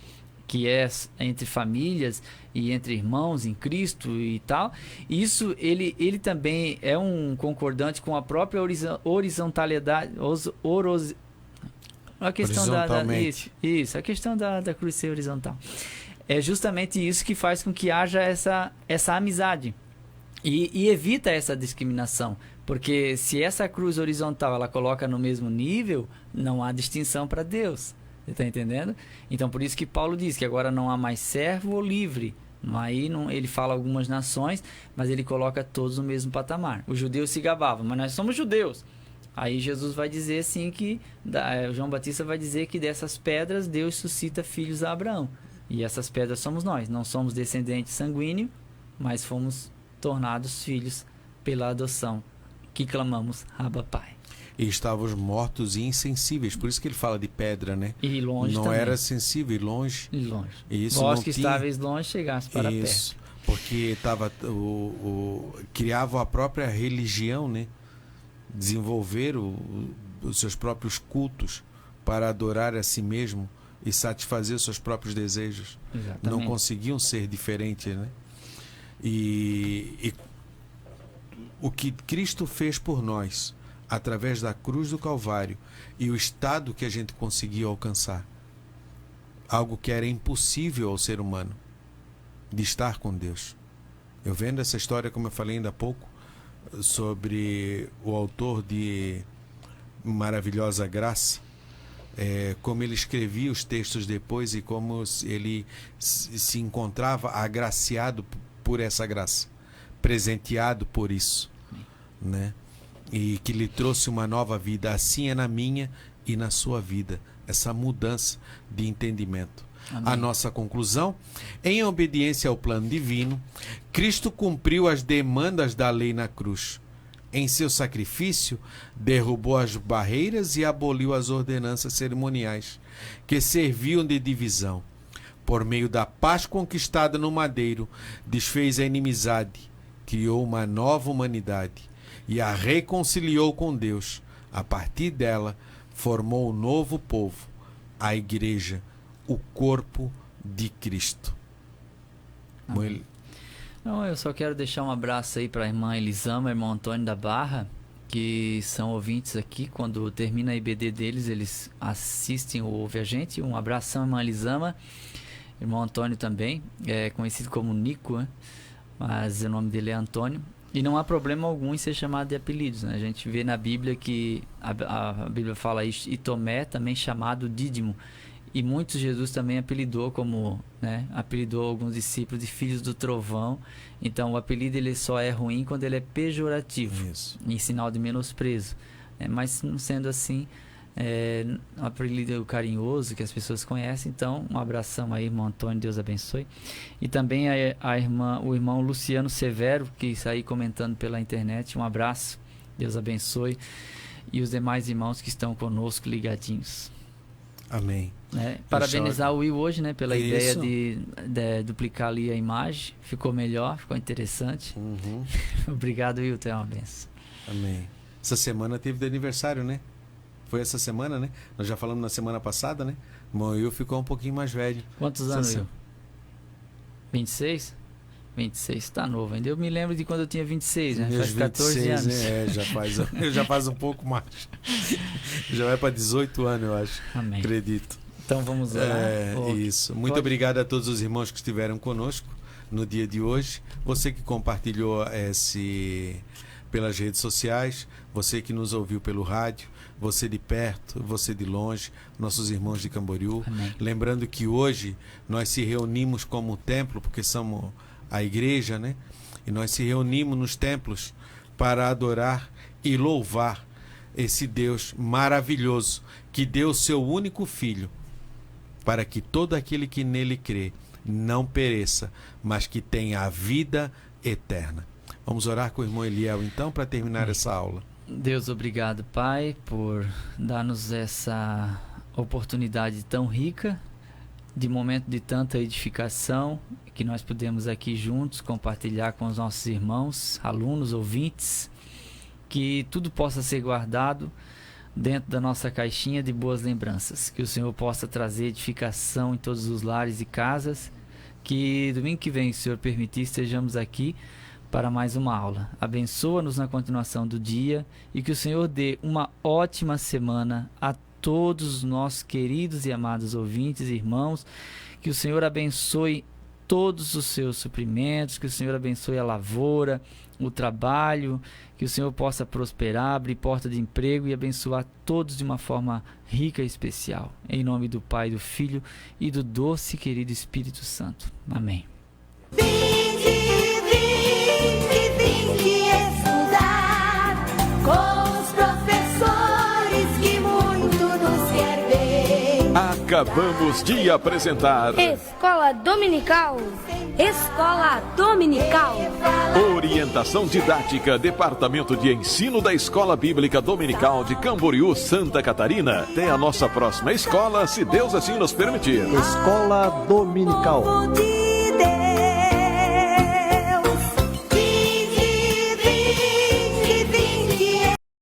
que é entre famílias e entre irmãos em Cristo e tal, isso ele também é um concordante com a própria horizontalidade, a questão a questão da cruz ser horizontal. É justamente isso que faz com que haja essa amizade e evita essa discriminação, porque se essa cruz horizontal ela coloca no mesmo nível, não há distinção para Deus. Você está entendendo? Então, por isso que Paulo diz que agora não há mais servo ou livre. Aí ele fala algumas nações, mas ele coloca todos no mesmo patamar. Os judeus se gabavam, mas nós somos judeus. Aí Jesus vai dizer assim que... João Batista vai dizer que dessas pedras Deus suscita filhos a Abraão. E essas pedras somos nós. Não somos descendentes sanguíneos, mas fomos tornados filhos pela adoção, que clamamos, Abba Pai. E estávamos mortos e insensíveis, por isso que ele fala de pedra, né? E longe não também. Era sensível e longe. E longe. Isso Vós não que tinha... estáveis longe, chegasse para perto. porque criavam a própria religião, né? Desenvolveram os seus próprios cultos para adorar a si mesmo e satisfazer os seus próprios desejos. Exatamente. Não conseguiam ser diferentes, né? E o que Cristo fez por nós através da cruz do Calvário e o estado que a gente conseguiu alcançar, algo que era impossível ao ser humano, de estar com Deus. Eu vendo essa história, como eu falei ainda há pouco, sobre o autor de Maravilhosa Graça, como ele escrevia os textos depois e como ele se encontrava agraciado por essa graça, presenteado por isso, né? E que lhe trouxe uma nova vida. Assim é na minha e na sua vida, essa mudança de entendimento. Amém. A nossa conclusão: em obediência ao plano divino, Cristo cumpriu as demandas da lei na cruz. Em seu sacrifício, derrubou as barreiras e aboliu as ordenanças cerimoniais que serviam de divisão. Por meio da paz conquistada no madeiro, desfez a inimizade, criou uma nova humanidade e a reconciliou com Deus. A partir dela, formou um novo povo, a Igreja, o corpo de Cristo. Não, eu só quero deixar um abraço aí para a irmã Elisama, irmão Antônio da Barra, que são ouvintes aqui. Quando termina a IBD deles, eles assistem ou ouvem a gente. Um abração, irmã Elisama. Irmão Antônio também, é conhecido como Nico, né? Mas o nome dele é Antônio. E não há problema algum em ser chamado de apelidos, né? A gente vê na Bíblia que a Bíblia fala isso, e Tomé também chamado Dídimo. E muitos Jesus também apelidou como, né? Apelidou alguns discípulos de filhos do trovão. Então o apelido ele só é ruim quando ele é pejorativo, em sinal de menosprezo. Mas não sendo assim, um apelido carinhoso que as pessoas conhecem. Então um abração aí, irmão Antônio, Deus abençoe. E também o irmão Luciano Severo, que está aí comentando pela internet, um abraço, Deus abençoe. E os demais irmãos que estão conosco ligadinhos. Amém. Parabenizar o Will hoje, né, pela ideia de duplicar ali a imagem. Ficou melhor, ficou interessante. Obrigado, Will, tu é uma benção. Amém. Essa semana teve de aniversário, né? Foi essa semana, né? Nós já falamos na semana passada, né? O Will ficou um pouquinho mais velho. Quantos anos, Will? 26? 26, tá novo ainda. Eu me lembro de quando eu tinha 26, né? Faz 14 26, anos. Né? Já faz um pouco mais. Já vai para 18 anos, eu acho. Amém. Acredito. Então vamos lá. Isso. Muito obrigado a todos os irmãos que estiveram conosco no dia de hoje. Você que compartilhou pelas redes sociais, você que nos ouviu pelo rádio, você de perto, você de longe, nossos irmãos de Camboriú. Amém. Lembrando que hoje nós se reunimos como templo, porque somos a igreja, né? E nós se reunimos nos templos para adorar e louvar esse Deus maravilhoso que deu o seu único filho para que todo aquele que nele crê não pereça, mas que tenha a vida eterna. Vamos orar com o irmão Eliel então para terminar essa aula. Deus, obrigado, Pai, por dar-nos essa oportunidade tão rica, de momento de tanta edificação, que nós podemos aqui juntos compartilhar com os nossos irmãos, alunos, ouvintes, que tudo possa ser guardado dentro da nossa caixinha de boas lembranças, que o Senhor possa trazer edificação em todos os lares e casas, que domingo que vem, se o Senhor permitir, estejamos aqui para mais uma aula. Abençoa-nos na continuação do dia e que o Senhor dê uma ótima semana a todos os nossos queridos e amados ouvintes e irmãos, que o Senhor abençoe todos os seus suprimentos, que o Senhor abençoe a lavoura, o trabalho, que o Senhor possa prosperar, abrir porta de emprego e abençoar todos de uma forma rica e especial. Em nome do Pai, do Filho e do doce e querido Espírito Santo. Amém. Vinde estudar com os professores que muito nos quer bem. Acabamos de apresentar Escola Dominical. Escola Dominical. Orientação Didática, Departamento de Ensino da Escola Bíblica Dominical de Camboriú, Santa Catarina. Até a nossa próxima escola, se Deus assim nos permitir. Escola Dominical. Povo de Deus.